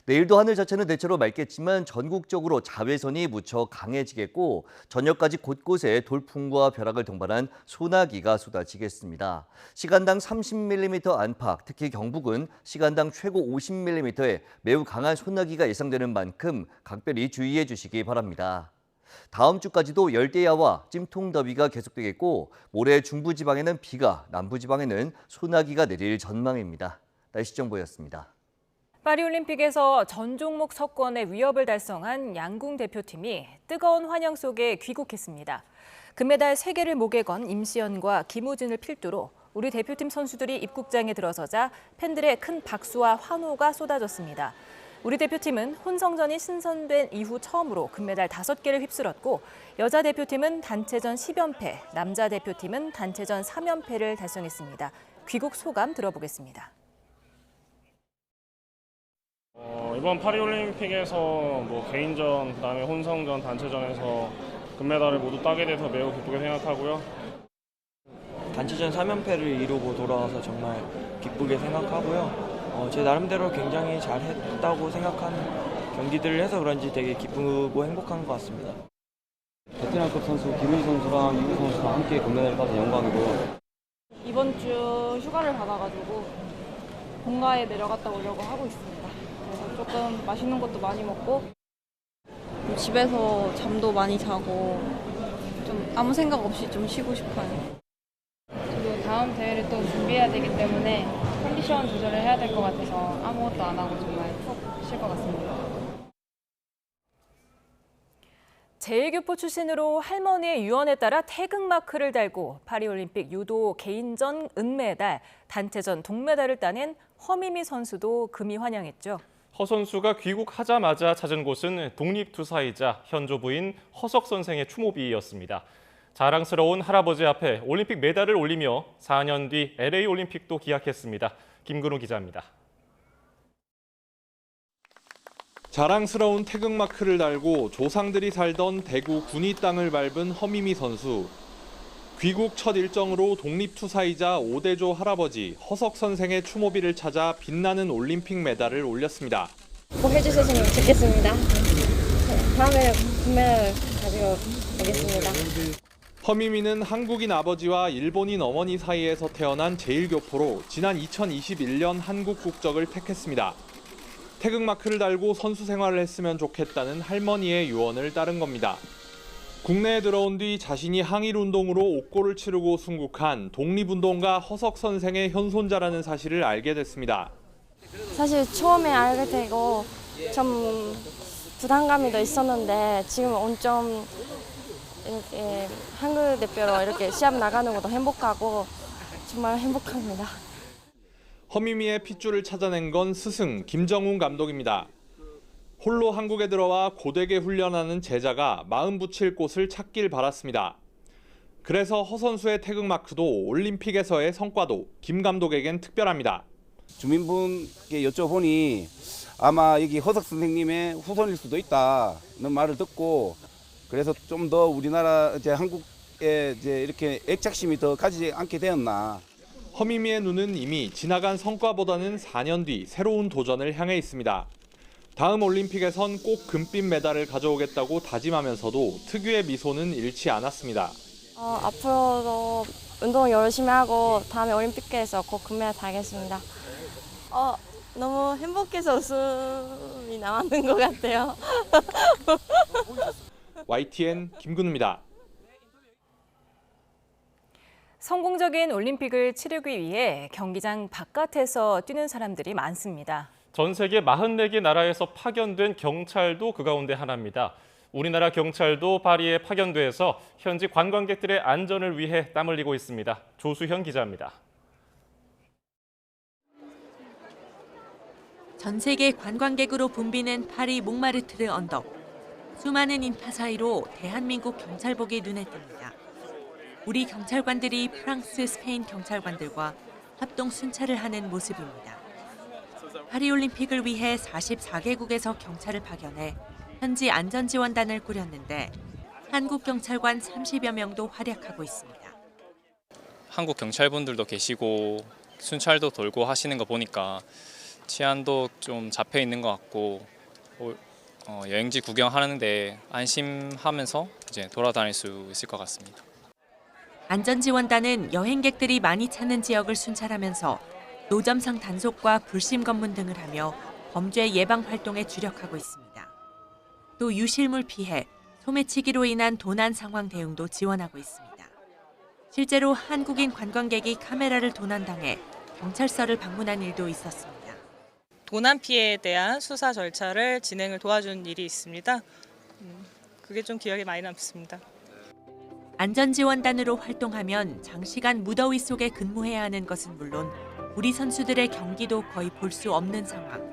내일도 하늘 자체는 대체로 맑겠지만 전국적으로 자외선이 무척 강해지겠고 저녁까지 곳곳에 돌풍과 벼락을 동반한 소나기가 쏟아지겠습니다. 시간당 30mm 안팎, 특히 경북은 시간당 최고 50mm의 매우 강한 소나기가 예상되는 만큼 각별히 주의해 주시기 바랍니다. 다음 주까지도 열대야와 찜통더위가 계속되겠고 모레 중부지방에는 비가, 남부지방에는 소나기가 내릴 전망입니다. 날씨 정보였습니다. 파리올림픽에서 전 종목 석권의 위협을 달성한 양궁 대표팀이 뜨거운 환영 속에 귀국했습니다. 금메달 3개를 목에 건 임시연과 김우진을 필두로 우리 대표팀 선수들이 입국장에 들어서자 팬들의 큰 박수와 환호가 쏟아졌습니다. 우리 대표팀은 혼성전이 신선된 이후 처음으로 금메달 5개를 휩쓸었고 여자 대표팀은 단체전 10연패, 남자 대표팀은 단체전 3연패를 달성했습니다. 귀국 소감 들어보겠습니다. 이번 파리올림픽에서 개인전, 그다음에 혼성전, 단체전에서 금메달을 모두 따게 돼서 매우 기쁘게 생각하고요. 단체전 3연패를 이루고 돌아와서 정말 기쁘게 생각하고요. 제 나름대로 굉장히 잘했다고 생각하는 경기들을 해서 그런지 되게 기쁘고 행복한 것 같습니다. 베테랑급 선수 김우진 선수랑 이구 선수랑 함께 금메달을 따서 영광이고 이번 주 휴가를 받아가지고 본가에 내려갔다 오려고 하고 있습니다. 그래서 조금 맛있는 것도 많이 먹고 집에서 잠도 많이 자고 좀 아무 생각 없이 좀 쉬고 싶어요. 저도 다음 대회를 또 준비해야 되기 때문에 컨디션 조절을 해야 될 것 같아서 아무것도 안 하고 정말 푹 쉴 것 같습니다. 제1교포 출신으로 할머니의 유언에 따라 태극마크를 달고 파리올림픽 유도 개인전 은메달, 단체전 동메달을 따낸 허미미 선수도 금이 환영했죠. 허 선수가 귀국하자마자 찾은 곳은 독립투사이자 현조 부인 허석 선생의 추모비였습니다. 자랑스러운 할아버지 앞에 올림픽 메달을 올리며 4년 뒤 LA 올림픽도 기약했습니다. 김근우 기자입니다. 자랑스러운 태극마크를 달고 조상들이 살던 대구 군위 땅을 밟은 허미미 선수. 귀국 첫 일정으로 독립투사이자 5대조 할아버지 허석 선생의 추모비를 찾아 빛나는 올림픽 메달을 올렸습니다. 꼭 해주셨으면 좋겠습니다. 다음에 금메달 가지고 오겠습니다. 허미미는 한국인 아버지와 일본인 어머니 사이에서 태어난 제1교포로 지난 2021년 한국 국적을 택했습니다. 태극마크를 달고 선수 생활을 했으면 좋겠다는 할머니의 유언을 따른 겁니다. 국내에 들어온 뒤 자신이 항일운동으로 옥고를 치르고 순국한 독립운동가 허석 선생의 현손자라는 사실을 알게 됐습니다. 사실 처음에 알게 되고 좀 부담감이 더 있었는데 지금 좀 이렇게 한국 대표로 이렇게 시합 나가는 것도 행복하고 정말 행복합니다. 허미미의 핏줄을 찾아낸 건 스승 김정훈 감독입니다. 홀로 한국에 들어와 고되게 훈련하는 제자가 마음 붙일 곳을 찾길 바랐습니다. 그래서 허 선수의 태극마크도 올림픽에서의 성과도 김 감독에겐 특별합니다. 주민분께 여쭤보니 아마 여기 허석 선생님의 후손일 수도 있다는 말을 듣고 그래서 좀 더 우리나라 한국에 이렇게 애착심이 더 가지지 않게 되었나. 허미미의 눈은 이미 지나간 성과보다는 4년 뒤 새로운 도전을 향해 있습니다. 다음 올림픽에선 꼭 금빛 메달을 가져오겠다고 다짐하면서도 특유의 미소는 잃지 않았습니다. 앞으로도 운동 열심히 하고 다음에 올림픽에서 꼭 금메달 따겠습니다. 너무 행복해서 웃음이 나오는 것 같아요. YTN 김근우입니다. 성공적인 올림픽을 치르기 위해 경기장 바깥에서 뛰는 사람들이 많습니다. 전 세계 44개 나라에서 파견된 경찰도 그 가운데 하나입니다. 우리나라 경찰도 파리에 파견돼서 현지 관광객들의 안전을 위해 땀 흘리고 있습니다. 조수현 기자입니다. 전 세계 관광객으로 붐비는 파리 몽마르트르 언덕. 수많은 인파 사이로 대한민국 경찰복이 눈에 띕니다. 우리 경찰관들이 프랑스, 스페인 경찰관들과 합동 순찰을 하는 모습입니다. 파리올림픽을 위해 44개국에서 경찰을 파견해 현지 안전지원단을 꾸렸는데 한국 경찰관 30여 명도 활약하고 있습니다. 한국 경찰분들도 계시고 순찰도 돌고 하시는 거 보니까 치안도 좀 잡혀 있는 것 같고 여행지 구경하는데 안심하면서 이제 돌아다닐 수 있을 것 같습니다. 안전지원단은 여행객들이 많이 찾는 지역을 순찰하면서 노점상 단속과 불심 검문 등을 하며 범죄 예방 활동에 주력하고 있습니다. 또 유실물 피해, 소매치기로 인한 도난 상황 대응도 지원하고 있습니다. 실제로 한국인 관광객이 카메라를 도난당해 경찰서를 방문한 일도 있었습니다. 도난 피해에 대한 수사 절차를 진행을 도와준 일이 있습니다. 그게 좀 기억에 많이 남습니다. 안전지원단으로 활동하면 장시간 무더위 속에 근무해야 하는 것은 물론 우리 선수들의 경기도 거의 볼 수 없는 상황.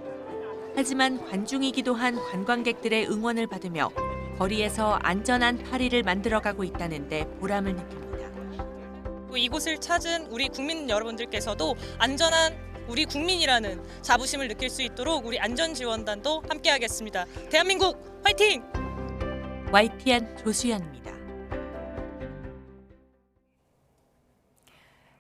하지만 관중이기도 한 관광객들의 응원을 받으며 거리에서 안전한 파리를 만들어가고 있다는 데 보람을 느낍니다. 이곳을 찾은 우리 국민 여러분들께서도 안전한 우리 국민이라는 자부심을 느낄 수 있도록 우리 안전지원단도 함께하겠습니다. 대한민국 화이팅! YTN 조수연입니다.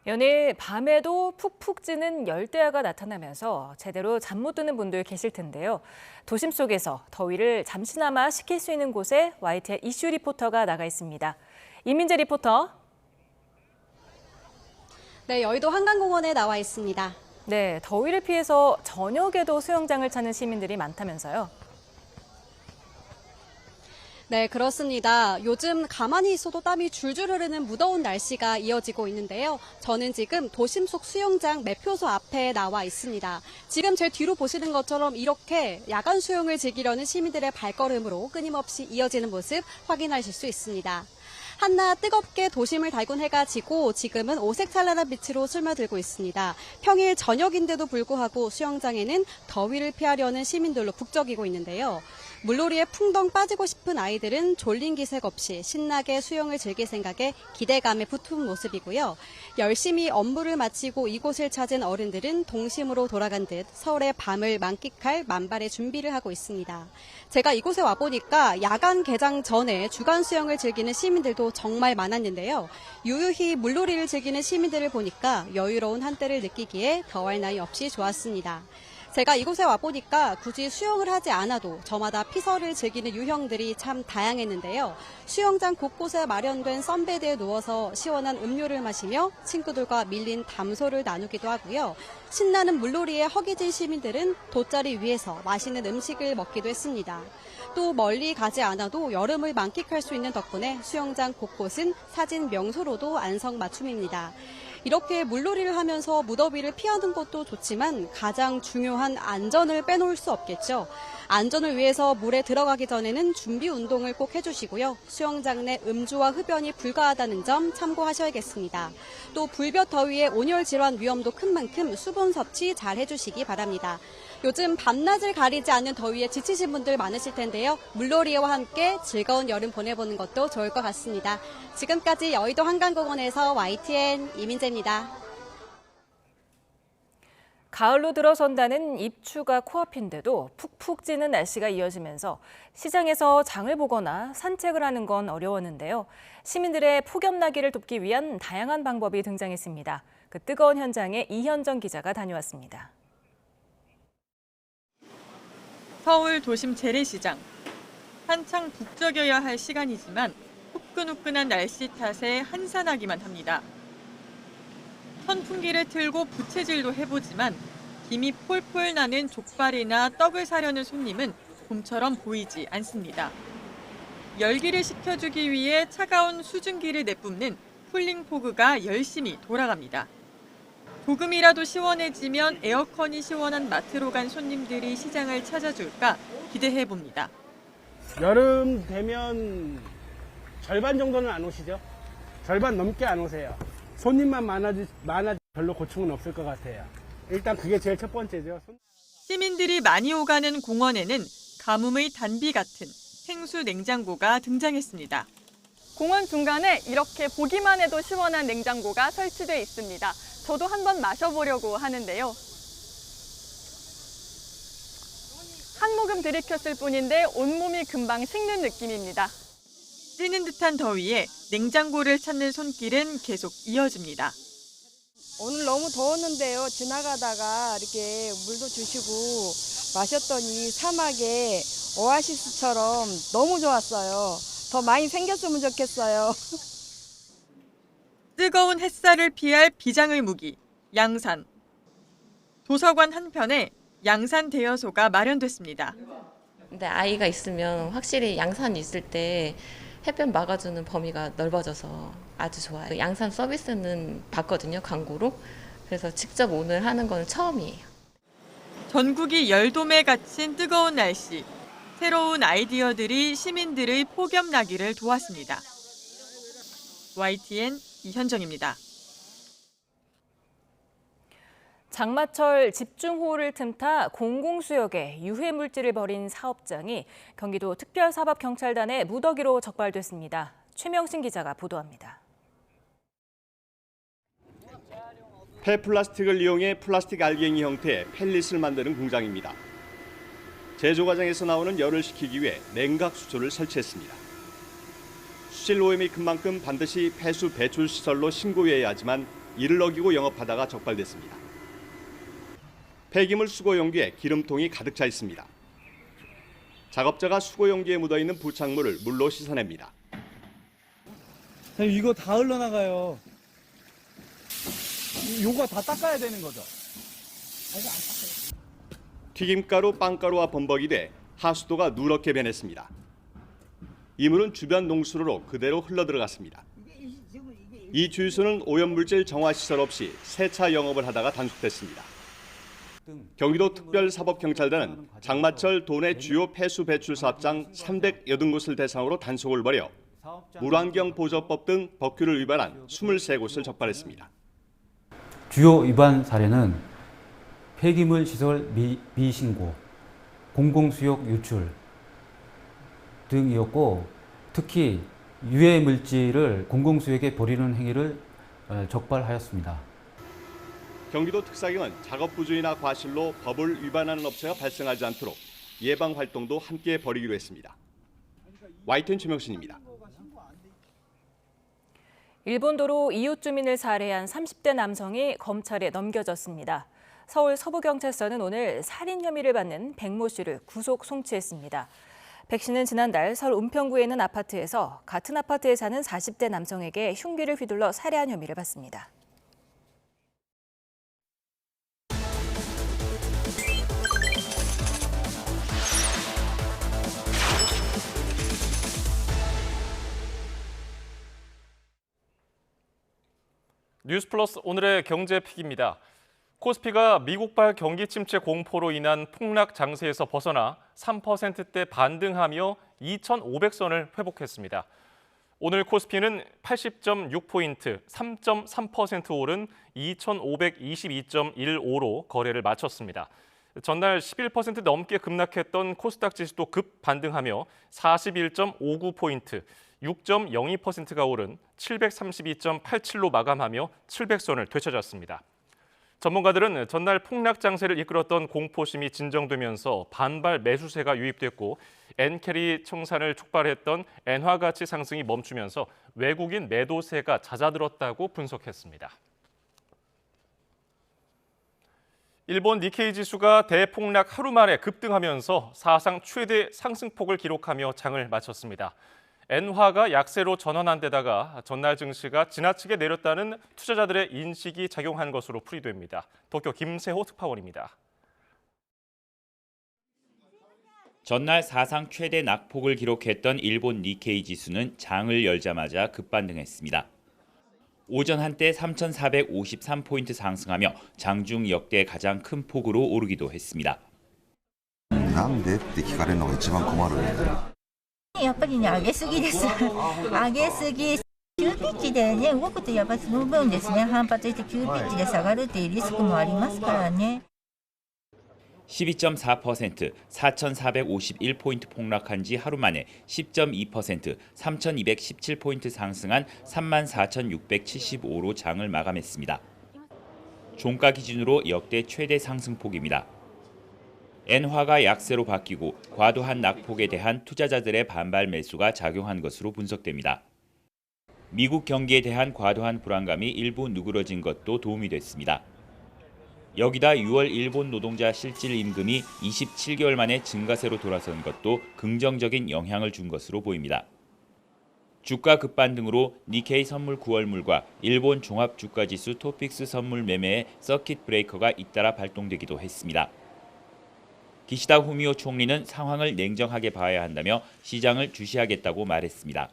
연일 밤에도 푹푹 찌는 열대야가 나타나면서 제대로 잠 못 드는 분들 계실 텐데요. 도심 속에서 더위를 잠시나마 식힐 수 있는 곳에 YTN 이슈 리포터가 나가 있습니다. 이민재 리포터. 네, 여의도 한강공원에 나와 있습니다. 네, 더위를 피해서 저녁에도 수영장을 찾는 시민들이 많다면서요. 네, 그렇습니다. 요즘 가만히 있어도 땀이 줄줄 흐르는 무더운 날씨가 이어지고 있는데요. 저는 지금 도심 속 수영장 매표소 앞에 나와 있습니다. 지금 제 뒤로 보시는 것처럼 이렇게 야간 수영을 즐기려는 시민들의 발걸음으로 끊임없이 이어지는 모습 확인하실 수 있습니다. 한낮 뜨겁게 도심을 달군 해가 지고 지금은 오색찬란한 빛으로 스며들고 있습니다. 평일 저녁인데도 불구하고 수영장에는 더위를 피하려는 시민들로 북적이고 있는데요. 물놀이에 풍덩 빠지고 싶은 아이들은 졸린 기색 없이 신나게 수영을 즐길 생각에 기대감에 붙은 모습이고요. 열심히 업무를 마치고 이곳을 찾은 어른들은 동심으로 돌아간 듯 서울의 밤을 만끽할 만발의 준비를 하고 있습니다. 제가 이곳에 와보니까 야간 개장 전에 주간 수영을 즐기는 시민들도 정말 많았는데요. 유유히 물놀이를 즐기는 시민들을 보니까 여유로운 한때를 느끼기에 더할 나위 없이 좋았습니다. 제가 이곳에 와보니까 굳이 수영을 하지 않아도 저마다 피서를 즐기는 유형들이 참 다양했는데요. 수영장 곳곳에 마련된 선베드에 누워서 시원한 음료를 마시며 친구들과 밀린 담소를 나누기도 하고요. 신나는 물놀이에 허기진 시민들은 돗자리 위에서 맛있는 음식을 먹기도 했습니다. 또 멀리 가지 않아도 여름을 만끽할 수 있는 덕분에 수영장 곳곳은 사진 명소로도 안성맞춤입니다. 이렇게 물놀이를 하면서 무더위를 피하는 것도 좋지만 가장 중요한 안전을 빼놓을 수 없겠죠. 안전을 위해서 물에 들어가기 전에는 준비 운동을 꼭 해주시고요. 수영장 내 음주와 흡연이 불가하다는 점 참고하셔야겠습니다. 또 불볕 더위에 온열 질환 위험도 큰 만큼 수분 섭취 잘 해주시기 바랍니다. 요즘 밤낮을 가리지 않는 더위에 지치신 분들 많으실 텐데요. 물놀이와 함께 즐거운 여름 보내보는 것도 좋을 것 같습니다. 지금까지 여의도 한강공원에서 YTN 이민재입니다. 가을로 들어선다는 입추가 코앞인데도 푹푹 찌는 날씨가 이어지면서 시장에서 장을 보거나 산책을 하는 건 어려웠는데요. 시민들의 폭염나기를 돕기 위한 다양한 방법이 등장했습니다. 그 뜨거운 현장에 이현정 기자가 다녀왔습니다. 서울 도심 재래시장. 한창 북적여야 할 시간이지만 후끈후끈한 날씨 탓에 한산하기만 합니다. 선풍기를 틀고 부채질도 해보지만 김이 폴폴 나는 족발이나 떡을 사려는 손님은 봄처럼 보이지 않습니다. 열기를 식혀주기 위해 차가운 수증기를 내뿜는 쿨링포그가 열심히 돌아갑니다. 조금이라도 시원해지면 에어컨이 시원한 마트로 간 손님들이 시장을 찾아줄까 기대해봅니다. 여름 되면 절반 정도는 안 오시죠? 절반 넘게 안 오세요. 손님만 많아지 별로 고충은 없을 것 같아요. 일단 그게 제일 첫 번째죠. 시민들이 많이 오가는 공원에는 가뭄의 단비 같은 생수 냉장고가 등장했습니다. 공원 중간에 이렇게 보기만 해도 시원한 냉장고가 설치돼 있습니다. 저도 한번 마셔보려고 하는데요. 한 모금 들이켰을 뿐인데 온몸이 금방 식는 느낌입니다. 찌는 듯한 더위에 냉장고를 찾는 손길은 계속 이어집니다. 오늘 너무 더웠는데요. 지나가다가 이렇게 물도 주시고 마셨더니 사막에 오아시스처럼 너무 좋았어요. 더 많이 생겼으면 좋겠어요. 뜨거운 햇살을 피할 비장의 무기, 양산. 도서관 한편에 양산 대여소가 마련됐습니다. 근데 아이가 있으면 확실히 양산이 있을 때 햇볕 막아주는 범위가 넓어져서 아주 좋아요. 양산 서비스는 봤거든요, 광고로. 그래서 직접 오늘 하는 건 처음이에요. 전국이 열돔에 갇힌 뜨거운 날씨. 새로운 아이디어들이 시민들의 폭염 나기를 도왔습니다. YTN 이현정입니다. 장마철 집중호우를 틈타 공공수역에 유해물질을 버린 사업장이 경기도 특별사법경찰단의 무더기로 적발됐습니다. 최명신 기자가 보도합니다. 폐플라스틱을 이용해 플라스틱 알갱이 형태의 펠릿을 만드는 공장입니다. 제조 과정에서 나오는 열을 식히기 위해 냉각 수조를 설치했습니다. 수질 오염이 큰 만큼 반드시 폐수 배출 시설로 신고해야 하지만 이를 어기고 영업하다가 적발됐습니다. 폐기물 수거 용기에 기름통이 가득 차 있습니다. 작업자가 수거 용기에 묻어 있는 부착물을 물로 씻어냅니다. 이거 다 흘러나가요. 요거 다 닦아야 되는 거죠? 튀김가루, 빵가루와 범벅이 돼 하수도가 누렇게 변했습니다. 이 물은 주변 농수로로 그대로 흘러들어갔습니다. 이 주유소는 오염물질 정화시설 없이 세차 영업을 하다가 단속됐습니다. 경기도 특별사법경찰단은 장마철 도내 주요 폐수 배출 사업장 380곳을 대상으로 단속을 벌여 물환경보조법 등 법규를 위반한 23곳을 적발했습니다. 주요 위반 사례는 폐기물 시설 미신고, 공공수역 유출 등이었고, 특히 유해 물질을 공공수역에 버리는 행위를 적발하였습니다. 경기도 특사경은 작업 부주의나 과실로 법을 위반하는 업체가 발생하지 않도록 예방 활동도 함께 벌이기로 했습니다. YTN 최명신입니다. 일본도로 이웃 주민을 살해한 30대 남성이 검찰에 넘겨졌습니다. 서울 서부경찰서는 오늘 살인 혐의를 받는 백모 씨를 구속 송치했습니다. 백 씨는 지난달 서울 은평구에 있는 아파트에서 같은 아파트에 사는 40대 남성에게 흉기를 휘둘러 살해한 혐의를 받습니다. 뉴스플러스 오늘의 경제픽입니다. 코스피가 미국발 경기 침체 공포로 인한 폭락 장세에서 벗어나 3%대 반등하며 2,500선을 회복했습니다. 오늘 코스피는 80.6포인트, 3.3% 오른 2,522.15로 거래를 마쳤습니다. 전날 11% 넘게 급락했던 코스닥 지수도 급 반등하며 41.59포인트, 6.02%가 오른 732.87로 마감하며 700선을 되찾았습니다. 전문가들은 전날 폭락 장세를 이끌었던 공포심이 진정되면서 반발 매수세가 유입됐고 엔캐리 청산을 촉발했던 엔화 가치 상승이 멈추면서 외국인 매도세가 잦아들었다고 분석했습니다. 일본 니케이 지수가 대폭락 하루 만에 급등하면서 사상 최대 상승폭을 기록하며 장을 마쳤습니다. 엔화가 약세로 전환한 데다가 전날 증시가 지나치게 내렸다는 투자자들의 인식이 작용한 것으로 풀이됩니다. 도쿄 김세호 특파원입니다. 전날 사상 최대 낙폭을 기록했던 일본 니케이 지수는 장을 열자마자 급반등했습니다. 오전 한때 3,453포인트 상승하며 장중 역대 가장 큰 폭으로 오르기도 했습니다. なんでって聞かれるのが一番困る。やっぱりね、上げすぎです。上げすぎ。急ピッチでね、動くとやっぱりその分ですね、反発して急ピッチで下がるっていうリスクもありますからね。 12.4%, 4,451포인트 폭락한 지 하루 만에 10.2%, 3,217포인트 상승한 34,675로 장을 마감했습니다. 종가 기준으로 역대 최대 상승폭입니다. 엔화가 약세로 바뀌고 과도한 낙폭에 대한 투자자들의 반발 매수가 작용한 것으로 분석됩니다. 미국 경기에 대한 과도한 불안감이 일부 누그러진 것도 도움이 됐습니다. 여기다 6월 일본 노동자 실질 임금이 27개월 만에 증가세로 돌아선 것도 긍정적인 영향을 준 것으로 보입니다. 주가 급반등으로 니케이 선물 9월물과 일본 종합주가지수 토픽스 선물 매매의 서킷 브레이커가 잇따라 발동되기도 했습니다. 기시다 후미오 총리는 상황을 냉정하게 봐야 한다며 시장을 주시하겠다고 말했습니다.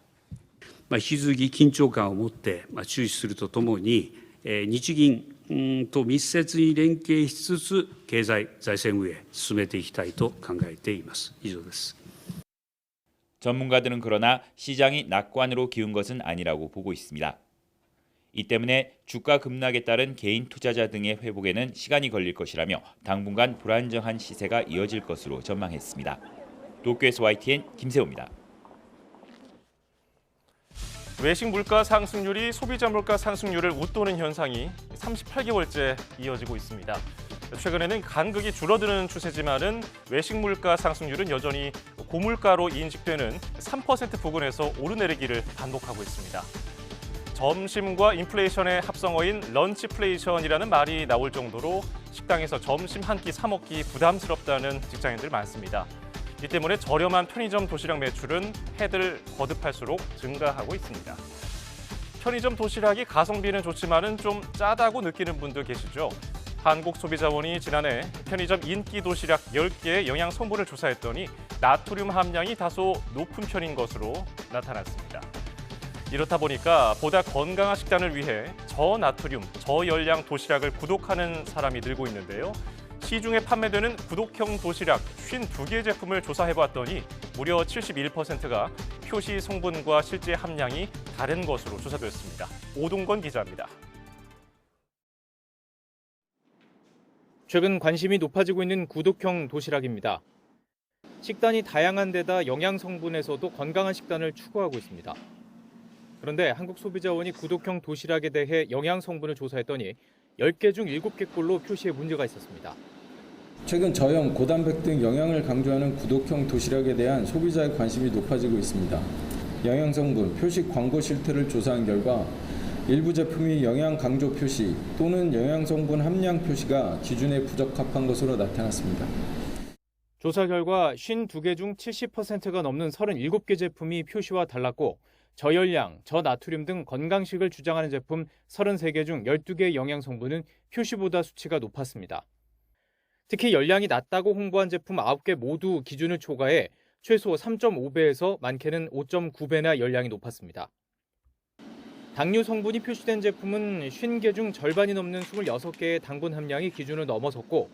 引き続き緊張感を持って注視するとともに、日銀と密接に連携しつつ経済財政運営進めていきたいと考えています。以上です。 전문가들은 그러나 시장이 낙관으로 기운 것은 아니라고 보고 있습니다. 이 때문에 주가 급락에 따른 개인 투자자 등의 회복에는 시간이 걸릴 것이라며 당분간 불안정한 시세가 이어질 것으로 전망했습니다. 도쿄에서 YTN 김세호입니다. 외식 물가 상승률이 소비자 물가 상승률을 웃도는 현상이 38개월째 이어지고 있습니다. 최근에는 간극이 줄어드는 추세지만은 외식 물가 상승률은 여전히 고물가로 인식되는 3% 부근에서 오르내리기를 반복하고 있습니다. 점심과 인플레이션의 합성어인 런치플레이션이라는 말이 나올 정도로 식당에서 점심 한 끼 사 먹기 부담스럽다는 직장인들 많습니다. 이 때문에 저렴한 편의점 도시락 매출은 해들 거듭할수록 증가하고 있습니다. 편의점 도시락이 가성비는 좋지만은 좀 짜다고 느끼는 분들 계시죠? 한국소비자원이 지난해 편의점 인기 도시락 10개의 영양 성분을 조사했더니 나트륨 함량이 다소 높은 편인 것으로 나타났습니다. 이렇다 보니까 보다 건강한 식단을 위해 저나트륨, 저열량 도시락을 구독하는 사람이 늘고 있는데요. 시중에 판매되는 구독형 도시락 52개 제품을 조사해봤더니 무려 71%가 표시 성분과 실제 함량이 다른 것으로 조사됐습니다. 오동건 기자입니다. 최근 관심이 높아지고 있는 구독형 도시락입니다. 식단이 다양한 데다 영양 성분에서도 건강한 식단을 추구하고 있습니다. 그런데 한국소비자원이 구독형 도시락에 대해 영양 성분을 조사했더니 10개 중 7개 꼴로 표시에 문제가 있었습니다. 최근 저염, 고단백 등 영양을 강조하는 구독형 도시락에 대한 소비자의 관심이 높아지고 있습니다. 영양 성분, 표식 광고 실태를 조사한 결과 일부 제품이 영양 강조 표시 또는 영양 성분 함량 표시가 기준에 부적합한 것으로 나타났습니다. 조사 결과 52개 중 70%가 넘는 37개 제품이 표시와 달랐고 저열량, 저나트륨 등 건강식을 주장하는 제품 33개 중 12개의 영양 성분은 표시보다 수치가 높았습니다. 특히 열량이 낮다고 홍보한 제품 9개 모두 기준을 초과해 최소 3.5배에서 많게는 5.9배나 열량이 높았습니다. 당류 성분이 표시된 제품은 50개 중 절반이 넘는 26개의 당분 함량이 기준을 넘어섰고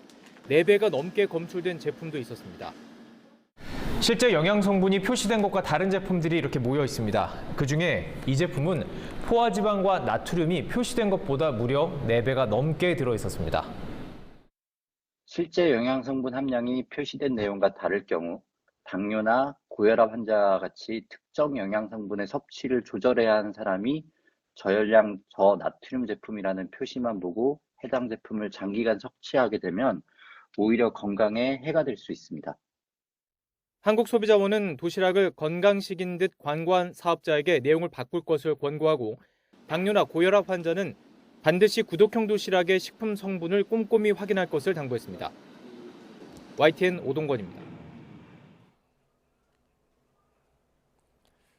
4배가 넘게 검출된 제품도 있었습니다. 실제 영양 성분이 표시된 것과 다른 제품들이 이렇게 모여 있습니다. 그중에 이 제품은 포화지방과 나트륨이 표시된 것보다 무려 4배가 넘게 들어 있었습니다. 실제 영양 성분 함량이 표시된 내용과 다를 경우 당뇨나 고혈압 환자와 같이 특정 영양 성분의 섭취를 조절해야 하는 사람이 저열량 저나트륨 제품이라는 표시만 보고 해당 제품을 장기간 섭취하게 되면 오히려 건강에 해가 될 수 있습니다. 한국소비자원은 도시락을 건강식인 듯 광고한 사업자에게 내용을 바꿀 것을 권고하고 당뇨나 고혈압 환자는 반드시 구독형 도시락의 식품 성분을 꼼꼼히 확인할 것을 당부했습니다. YTN 오동건입니다.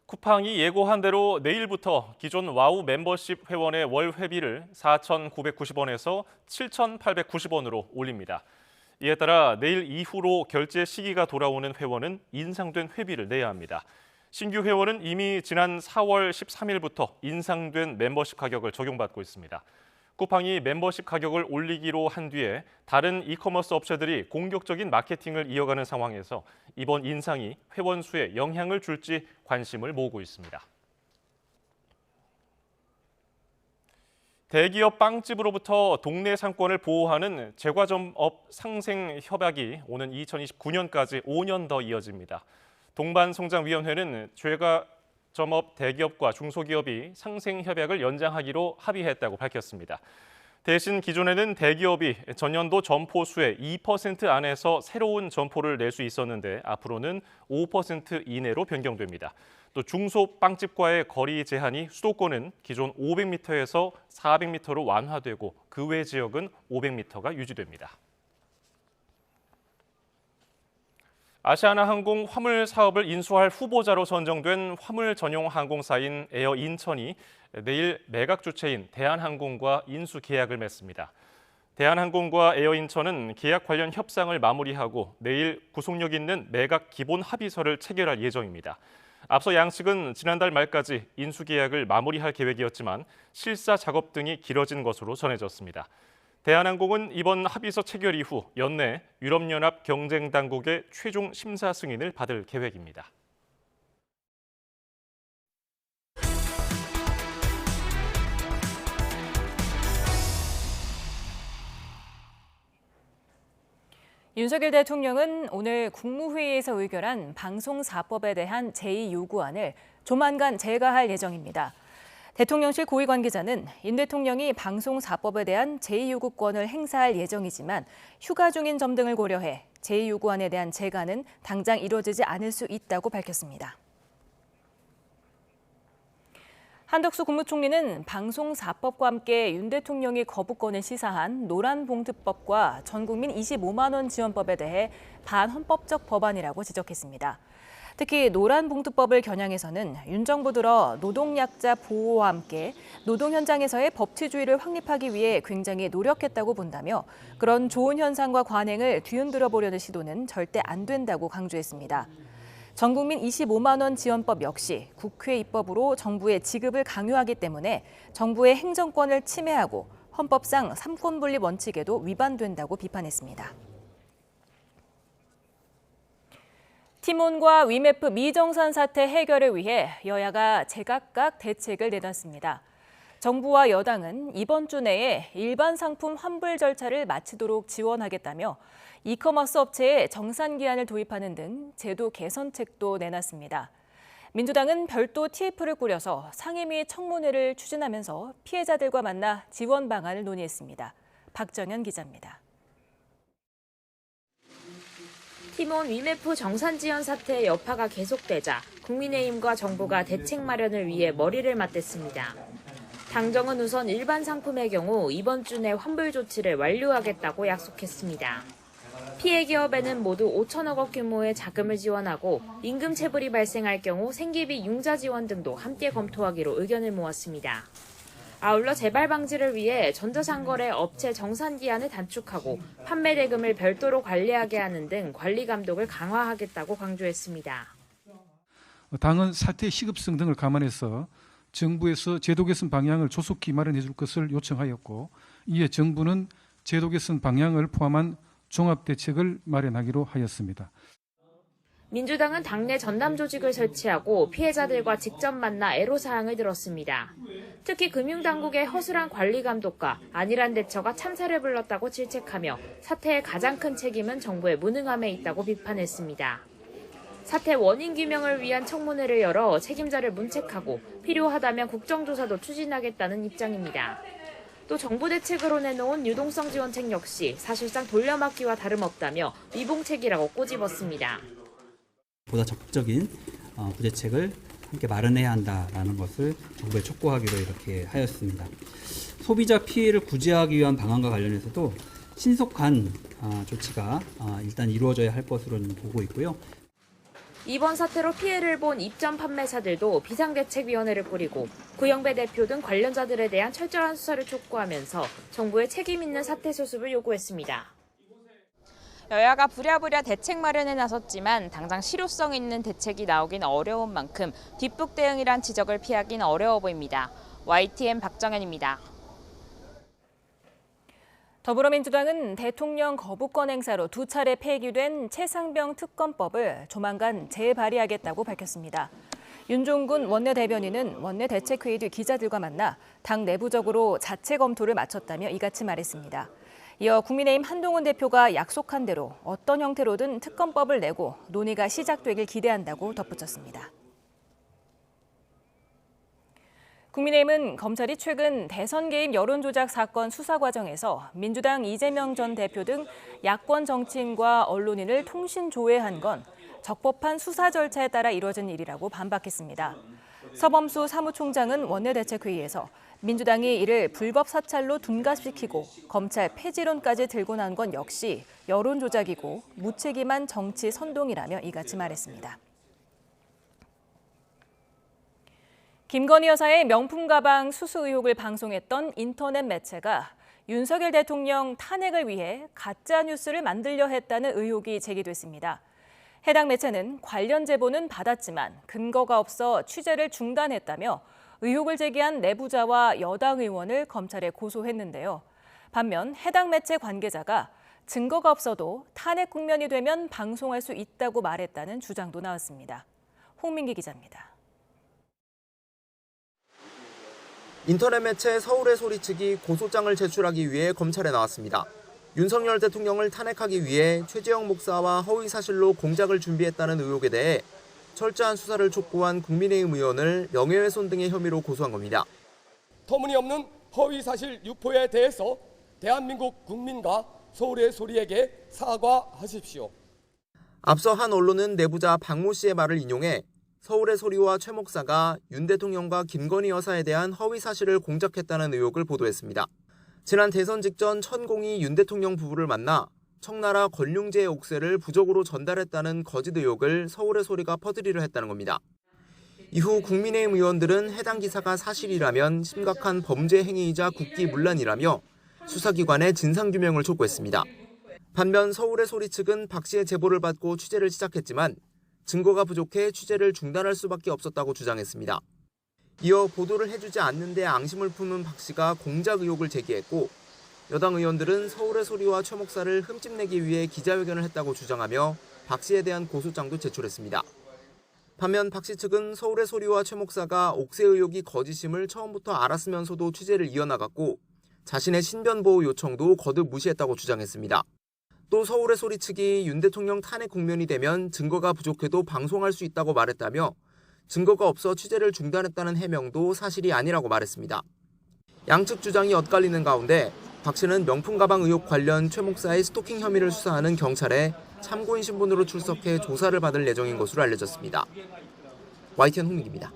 쿠팡이 예고한 대로 내일부터 기존 와우 멤버십 회원의 월 회비를 4,990원에서 7,890원으로 올립니다. 이에 따라 내일 이후로 결제 시기가 돌아오는 회원은 인상된 회비를 내야 합니다. 신규 회원은 이미 지난 4월 13일부터 인상된 멤버십 가격을 적용받고 있습니다. 쿠팡이 멤버십 가격을 올리기로 한 뒤에 다른 이커머스 업체들이 공격적인 마케팅을 이어가는 상황에서 이번 인상이 회원 수에 영향을 줄지 관심을 모으고 있습니다. 대기업 빵집으로부터 동네 상권을 보호하는 제과점업 상생협약이 오는 2029년까지 5년 더 이어집니다. 동반성장위원회는 제과점업 대기업과 중소기업이 상생협약을 연장하기로 합의했다고 밝혔습니다. 대신 기존에는 대기업이 전년도 점포 수의 2% 안에서 새로운 점포를 낼 수 있었는데 앞으로는 5% 이내로 변경됩니다. 또 중소빵집과의 거리 제한이 수도권은 기존 500m에서 400m로 완화되고 그 외 지역은 500m가 유지됩니다. 아시아나항공 화물 사업을 인수할 후보자로 선정된 화물 전용 항공사인 에어 인천이 내일 매각 주체인 대한항공과 인수 계약을 맺습니다. 대한항공과 에어 인천은 계약 관련 협상을 마무리하고 내일 구속력 있는 매각 기본 합의서를 체결할 예정입니다. 앞서 양측은 지난달 말까지 인수 계약을 마무리할 계획이었지만 실사 작업 등이 길어진 것으로 전해졌습니다. 대한항공은 이번 합의서 체결 이후 연내 유럽연합 경쟁당국의 최종 심사 승인을 받을 계획입니다. 윤석열 대통령은 오늘 국무회의에서 의결한 방송사법에 대한 제2요구안을 조만간 제거할 예정입니다. 대통령실 고위 관계자는 윤 대통령이 방송사법에 대한 제2요구권을 행사할 예정이지만 휴가 중인 점 등을 고려해 제2요구안에 대한 제거는 당장 이루어지지 않을 수 있다고 밝혔습니다. 한덕수 국무총리는 방송사법과 함께 윤 대통령이 거부권을 시사한 노란봉투법과 전국민 25만 원 지원법에 대해 반헌법적 법안이라고 지적했습니다. 특히 노란봉투법을 겨냥해서는 윤 정부 들어 노동약자 보호와 함께 노동 현장에서의 법치주의를 확립하기 위해 굉장히 노력했다고 본다며 그런 좋은 현상과 관행을 뒤흔들어 보려는 시도는 절대 안 된다고 강조했습니다. 전국민 25만 원 지원법 역시 국회 입법으로 정부의 지급을 강요하기 때문에 정부의 행정권을 침해하고 헌법상 삼권분립 원칙에도 위반된다고 비판했습니다. 티몬과 위메프 미정산 사태 해결을 위해 여야가 제각각 대책을 내놨습니다. 정부와 여당은 이번 주 내에 일반 상품 환불 절차를 마치도록 지원하겠다며 이커머스 업체에 정산 기한을 도입하는 등 제도 개선책도 내놨습니다. 민주당은 별도 TF를 꾸려서 상임위 청문회를 추진하면서 피해자들과 만나 지원 방안을 논의했습니다. 박정현 기자입니다. 티몬 위메프 정산 지연 사태의 여파가 계속되자 국민의힘과 정부가 대책 마련을 위해 머리를 맞댔습니다. 당정은 우선 일반 상품의 경우 이번 주 내 환불 조치를 완료하겠다고 약속했습니다. 피해 기업에는 모두 5천억 원 규모의 자금을 지원하고 임금 체불이 발생할 경우 생계비 융자 지원 등도 함께 검토하기로 의견을 모았습니다. 아울러 재발 방지를 위해 전자상거래 업체 정산 기한을 단축하고 판매 대금을 별도로 관리하게 하는 등 관리 감독을 강화하겠다고 강조했습니다. 당은 사태의 시급성 등을 감안해서 정부에서 제도 개선 방향을 조속히 마련해 줄 것을 요청하였고 이에 정부는 제도 개선 방향을 포함한 종합대책을 마련하기로 하였습니다. 민주당은 당내 전담 조직을 설치하고 피해자들과 직접 만나 애로사항을 들었습니다. 특히 금융당국의 허술한 관리 감독과 안일한 대처가 참사를 불렀다고 질책하며 사태의 가장 큰 책임은 정부의 무능함에 있다고 비판했습니다. 사태 원인 규명을 위한 청문회를 열어 책임자를 문책하고 필요하다면 국정조사도 추진하겠다는 입장입니다. 또 정부 대책으로 내놓은 유동성 지원책 역시 사실상 돌려막기와 다름없다며 미봉책이라고 꼬집었습니다. 보다 적극적인 부대책을 함께 마련해야 한다라는 것을 정부에 촉구하기로 이렇게 하였습니다. 소비자 피해를 구제하기 위한 방안과 관련해서도 신속한 조치가 일단 이루어져야 할 것으로는 보고 있고요. 이번 사태로 피해를 본 입점 판매사들도 비상대책위원회를 꾸리고 구영배 대표 등 관련자들에 대한 철저한 수사를 촉구하면서 정부의 책임 있는 사태 수습을 요구했습니다. 여야가 부랴부랴 대책 마련에 나섰지만 당장 실효성 있는 대책이 나오긴 어려운 만큼 뒷북 대응이란 지적을 피하긴 어려워 보입니다. YTN 박정현입니다. 더불어민주당은 대통령 거부권 행사로 2차례 폐기된 최상병 특검법을 조만간 재발의하겠다고 밝혔습니다. 윤종군 원내대변인은 원내대책회의 뒤 기자들과 만나 당 내부적으로 자체 검토를 마쳤다며 이같이 말했습니다. 이어 국민의힘 한동훈 대표가 약속한 대로 어떤 형태로든 특검법을 내고 논의가 시작되길 기대한다고 덧붙였습니다. 국민의힘은 검찰이 최근 대선 개입 여론조작 사건 수사 과정에서 민주당 이재명 전 대표 등 야권 정치인과 언론인을 통신 조회한 건 적법한 수사 절차에 따라 이뤄진 일이라고 반박했습니다. 서범수 사무총장은 원내대책회의에서 민주당이 이를 불법 사찰로 둔갑시키고 검찰 폐지론까지 들고 난 건 역시 여론조작이고 무책임한 정치 선동이라며 이같이 말했습니다. 김건희 여사의 명품 가방 수수 의혹을 방송했던 인터넷 매체가 윤석열 대통령 탄핵을 위해 가짜 뉴스를 만들려 했다는 의혹이 제기됐습니다. 해당 매체는 관련 제보는 받았지만 근거가 없어 취재를 중단했다며 의혹을 제기한 내부자와 여당 의원을 검찰에 고소했는데요. 반면 해당 매체 관계자가 증거가 없어도 탄핵 국면이 되면 방송할 수 있다고 말했다는 주장도 나왔습니다. 홍민기 기자입니다. 인터넷 매체 서울의 소리 측이 고소장을 제출하기 위해 검찰에 나왔습니다. 윤석열 대통령을 탄핵하기 위해 최재형 목사와 허위 사실로 공작을 준비했다는 의혹에 대해 철저한 수사를 촉구한 국민의힘 의원을 명예훼손 등의 혐의로 고소한 겁니다. 터무니없는 허위 사실 유포에 대해서 대한민국 국민과 서울의 소리에게 사과하십시오. 앞서 한 언론은 내부자 박모 씨의 말을 인용해 서울의 소리와 최 목사가 윤 대통령과 김건희 여사에 대한 허위 사실을 공작했다는 의혹을 보도했습니다. 지난 대선 직전 천공이 윤 대통령 부부를 만나 청나라 권륭제의 옥새를 부적으로 전달했다는 거짓 의혹을 서울의 소리가 퍼뜨리려 했다는 겁니다. 이후 국민의힘 의원들은 해당 기사가 사실이라면 심각한 범죄 행위이자 국기문란이라며 수사기관의 진상규명을 촉구했습니다. 반면 서울의 소리 측은 박 씨의 제보를 받고 취재를 시작했지만 증거가 부족해 취재를 중단할 수밖에 없었다고 주장했습니다. 이어 보도를 해주지 않는데 앙심을 품은 박 씨가 공작 의혹을 제기했고 여당 의원들은 서울의 소리와 최 목사를 흠집내기 위해 기자회견을 했다고 주장하며 박 씨에 대한 고소장도 제출했습니다. 반면 박 씨 측은 서울의 소리와 최 목사가 옥새 의혹이 거짓임을 처음부터 알았으면서도 취재를 이어나갔고 자신의 신변보호 요청도 거듭 무시했다고 주장했습니다. 또 서울의 소리 측이 윤 대통령 탄핵 국면이 되면 증거가 부족해도 방송할 수 있다고 말했다며 증거가 없어 취재를 중단했다는 해명도 사실이 아니라고 말했습니다. 양측 주장이 엇갈리는 가운데 박 씨는 명품 가방 의혹 관련 최 목사의 스토킹 혐의를 수사하는 경찰에 참고인 신분으로 출석해 조사를 받을 예정인 것으로 알려졌습니다. YTN 홍민기입니다.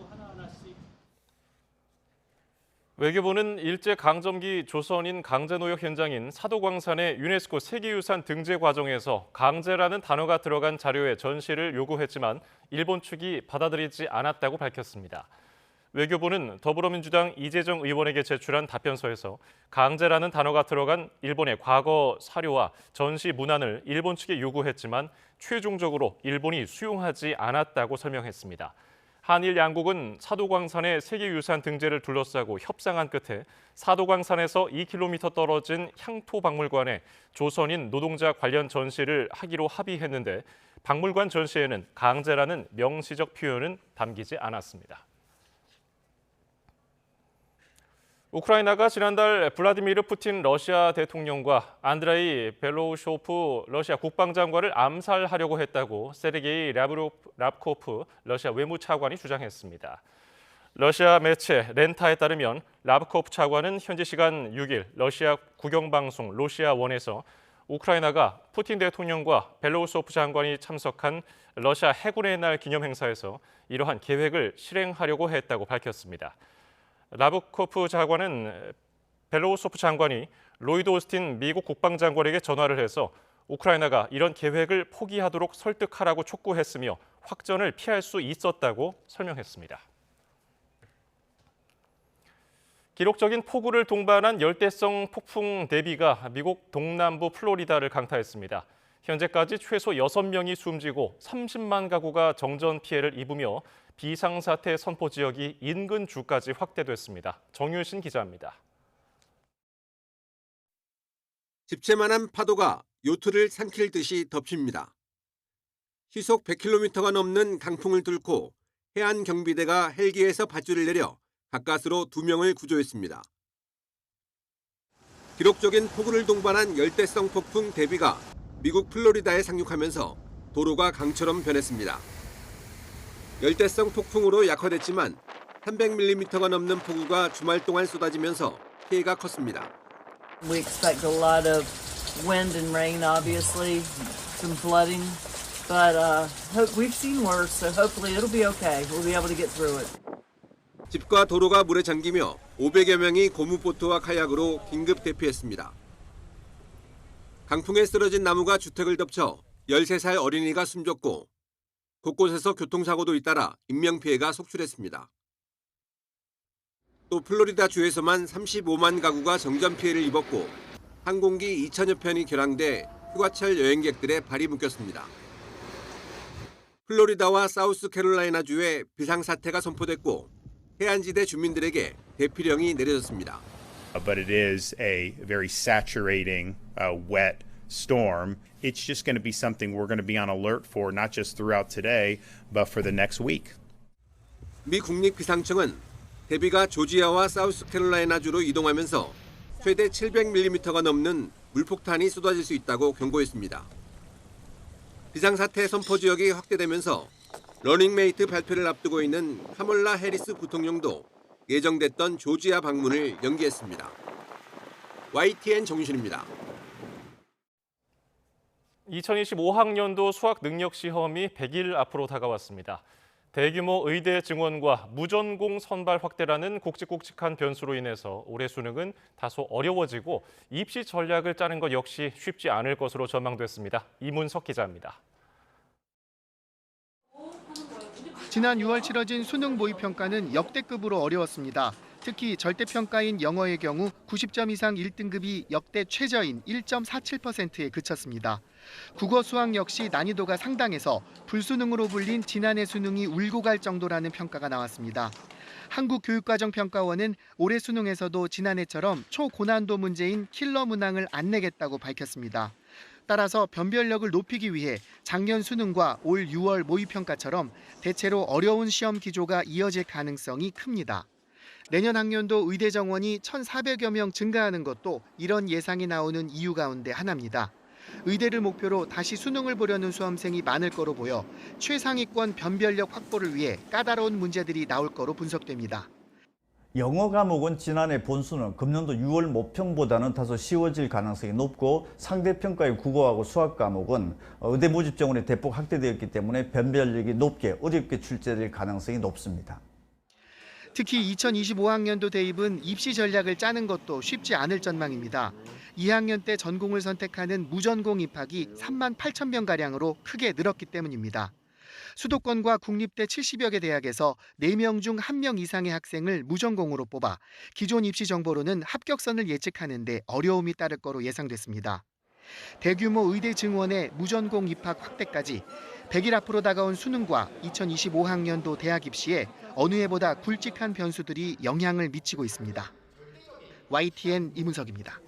외교부는 일제강점기 조선인 강제노역 현장인 사도광산의 유네스코 세계유산 등재 과정에서 강제라는 단어가 들어간 자료의 전시를 요구했지만 일본 측이 받아들이지 않았다고 밝혔습니다. 외교부는 더불어민주당 이재정 의원에게 제출한 답변서에서 강제라는 단어가 들어간 일본의 과거 사료와 전시 문안을 일본 측에 요구했지만 최종적으로 일본이 수용하지 않았다고 설명했습니다. 한일 양국은 사도광산의 세계유산 등재를 둘러싸고 협상한 끝에 사도광산에서 2km 떨어진 향토박물관에 조선인 노동자 관련 전시를 하기로 합의했는데 박물관 전시에는 강제라는 명시적 표현은 담기지 않았습니다. 우크라이나가 지난달 블라디미르 푸틴 러시아 대통령과 안드레이 벨로우쇼프 러시아 국방장관을 암살하려고 했다고 세르게이 랍코프 러시아 외무차관이 주장했습니다. 러시아 매체 렌타에 따르면 랍코프 차관은 현지 시간 6일 러시아 국영방송 로시아원에서 우크라이나가 푸틴 대통령과 벨로우소프 장관이 참석한 러시아 해군의 날 기념 행사에서 이러한 계획을 실행하려고 했다고 밝혔습니다. 라브코프 장관은 벨로우소프 장관이 로이드 오스틴 미국 국방장관에게 전화를 해서 우크라이나가 이런 계획을 포기하도록 설득하라고 촉구했으며 확전을 피할 수 있었다고 설명했습니다. 기록적인 폭우를 동반한 열대성 폭풍 데비가 미국 동남부 플로리다를 강타했습니다. 현재까지 최소 6명이 숨지고 30만 가구가 정전 피해를 입으며 비상사태 선포 지역이 인근 주까지 확대됐습니다. 정유신 기자입니다. 집채만한 파도가 요트를 삼킬 듯이 덮칩니다. 시속 100km가 넘는 강풍을 뚫고 해안 경비대가 헬기에서 밧줄을 내려 가까스로 2명을 구조했습니다. 기록적인 폭우를 동반한 열대성 폭풍 데비가 미국 플로리다에 상륙하면서 도로가 강처럼 변했습니다. 열대성 폭풍으로 약화됐지만 300mm가 넘는 폭우가 주말 동안 쏟아지면서 피해가 컸습니다. We expect a lot of wind and rain, obviously, some flooding, but we've seen worse, so hopefully it'll be okay. We'll be able to get through it. 집과 도로가 물에 잠기며 500여 명이 고무보트와 카약으로 긴급 대피했습니다. 강풍에 쓰러진 나무가 주택을 덮쳐 13살 어린이가 숨졌고 곳곳에서 교통사고도 잇따라 인명피해가 속출했습니다. 또 플로리다 주에서만 35만 가구가 정전 피해를 입었고 항공기 2천여 편이 결항돼 휴가철 여행객들의 발이 묶였습니다. 플로리다와 사우스캐롤라이나 주에 비상사태가 선포됐고 해안지대 주민들에게 대피령이 내려졌습니다. But it is a very saturating, wet storm. It's just going to be something we're going to be on alert for, not just throughout today, but for the next week. 미 국립기상청은 데비가 조지아와 사우스캐롤라이나주로 이동하면서 최대 700mm가 넘는 물폭탄이 쏟아질 수 있다고 경고했습니다. 비상사태 선포 지역이 확대되면서 러닝메이트 발표를 앞두고 있는 카멀라 해리스 부통령도 예정됐던 조지아 방문을 연기했습니다. YTN 정유신입니다. 2025학년도 수학 능력 시험이 100일 앞으로 다가왔습니다. 대규모 의대 증원과 무전공 선발 확대라는 굵직굵직한 변수로 인해서 올해 수능은 다소 어려워지고 입시 전략을 짜는 것 역시 쉽지 않을 것으로 전망됐습니다. 이문석 기자입니다. 지난 6월 치러진 수능 모의평가는 역대급으로 어려웠습니다. 특히 절대평가인 영어의 경우 90점 이상 1등급이 역대 최저인 1.47%에 그쳤습니다. 국어 수학 역시 난이도가 상당해서 불수능으로 불린 지난해 수능이 울고 갈 정도라는 평가가 나왔습니다. 한국교육과정평가원은 올해 수능에서도 지난해처럼 초고난도 문제인 킬러 문항을 안 내겠다고 밝혔습니다. 따라서 변별력을 높이기 위해 작년 수능과 올 6월 모의평가처럼 대체로 어려운 시험 기조가 이어질 가능성이 큽니다. 내년 학년도 의대 정원이 1,400여 명 증가하는 것도 이런 예상이 나오는 이유 가운데 하나입니다. 의대를 목표로 다시 수능을 보려는 수험생이 많을 거로 보여 최상위권 변별력 확보를 위해 까다로운 문제들이 나올 거로 분석됩니다. 영어 과목은 지난해 본수능 금년도 6월 모평보다는 다소 쉬워질 가능성이 높고 상대평가의 국어하고 수학 과목은 의대 모집 정원이 대폭 확대되었기 때문에 변별력이 높게 어렵게 출제될 가능성이 높습니다. 특히 2025학년도 대입은 입시 전략을 짜는 것도 쉽지 않을 전망입니다. 2학년 때 전공을 선택하는 무전공 입학이 3만 8천 명가량으로 크게 늘었기 때문입니다. 수도권과 국립대 70여 개 대학에서 4명 중 1명 이상의 학생을 무전공으로 뽑아 기존 입시 정보로는 합격선을 예측하는 데 어려움이 따를 거로 예상됐습니다. 대규모 의대 증원에 무전공 입학 확대까지 100일 앞으로 다가온 수능과 2025학년도 대학 입시에 어느 해보다 굵직한 변수들이 영향을 미치고 있습니다. YTN 이문석입니다.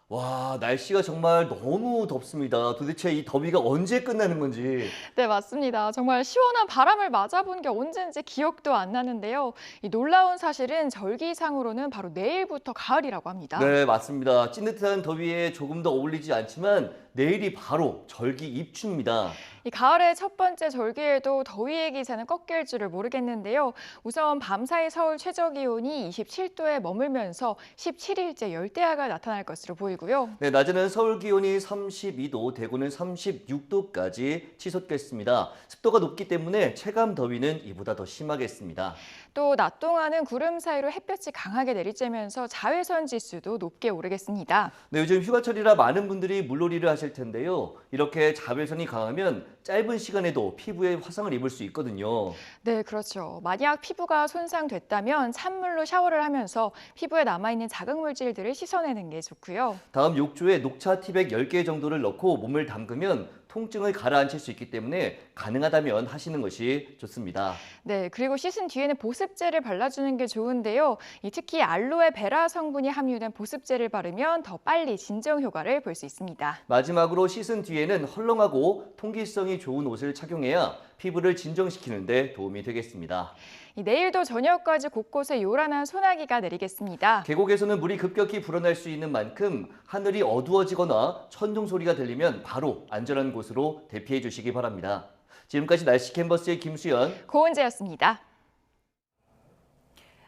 와, 날씨가 정말 너무 덥습니다. 도대체 이 더위가 언제 끝나는 건지. 네, 맞습니다. 정말 시원한 바람을 맞아본 게 언젠지 기억도 안 나는데요. 이 놀라운 사실은 절기상으로는 바로 내일부터 가을이라고 합니다. 네, 맞습니다. 찐득한 더위에 조금 더 어울리지 않지만 내일이 바로 절기 입추입니다. 이 가을의 첫 번째 절기에도 더위의 기세는 꺾일 줄을 모르겠는데요. 우선 밤사이 서울 최저기온이 27도에 머물면서 17일째 열대야가 나타날 것으로 보이고요. 네, 낮에는 서울 기온이 32도, 대구는 36도까지 치솟겠습니다. 습도가 높기 때문에 체감 더위는 이보다 더 심하겠습니다. 또 낮 동안은 구름 사이로 햇볕이 강하게 내리쬐면서 자외선 지수도 높게 오르겠습니다. 네, 요즘 휴가철이라 많은 분들이 물놀이를 하실 텐데요. 이렇게 자외선이 강하면 짧은 시간에도 피부에 화상을 입을 수 있거든요. 네, 그렇죠. 만약 피부가 손상됐다면 찬물로 샤워를 하면서 피부에 남아있는 자극물질들을 씻어내는 게 좋고요. 다음 욕조에 녹차 티백 10개 정도를 넣고 몸을 담그면 통증을 가라앉힐 수 있기 때문에 가능하다면 하시는 것이 좋습니다. 네, 그리고 씻은 뒤에는 보습제를 발라주는 게 좋은데요. 특히 알로에베라 성분이 함유된 보습제를 바르면 더 빨리 진정 효과를 볼 수 있습니다. 마지막으로 씻은 뒤에는 헐렁하고 통기성이 좋은 옷을 착용해야 피부를 진정시키는 데 도움이 되겠습니다. 내일도 저녁까지 곳곳에 요란한 소나기가 내리겠습니다. 계곡에서는 물이 급격히 불어날 수 있는 만큼 하늘이 어두워지거나 천둥 소리가 들리면 바로 안전한 곳으로 대피해 주시기 바랍니다. 지금까지 날씨 캔버스의 김수연, 고은재였습니다.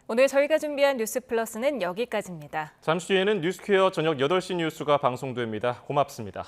오늘 저희가 준비한 뉴스 플러스는 여기까지입니다. 잠시 뒤에는 뉴스퀘어 저녁 8시 뉴스가 방송됩니다. 고맙습니다.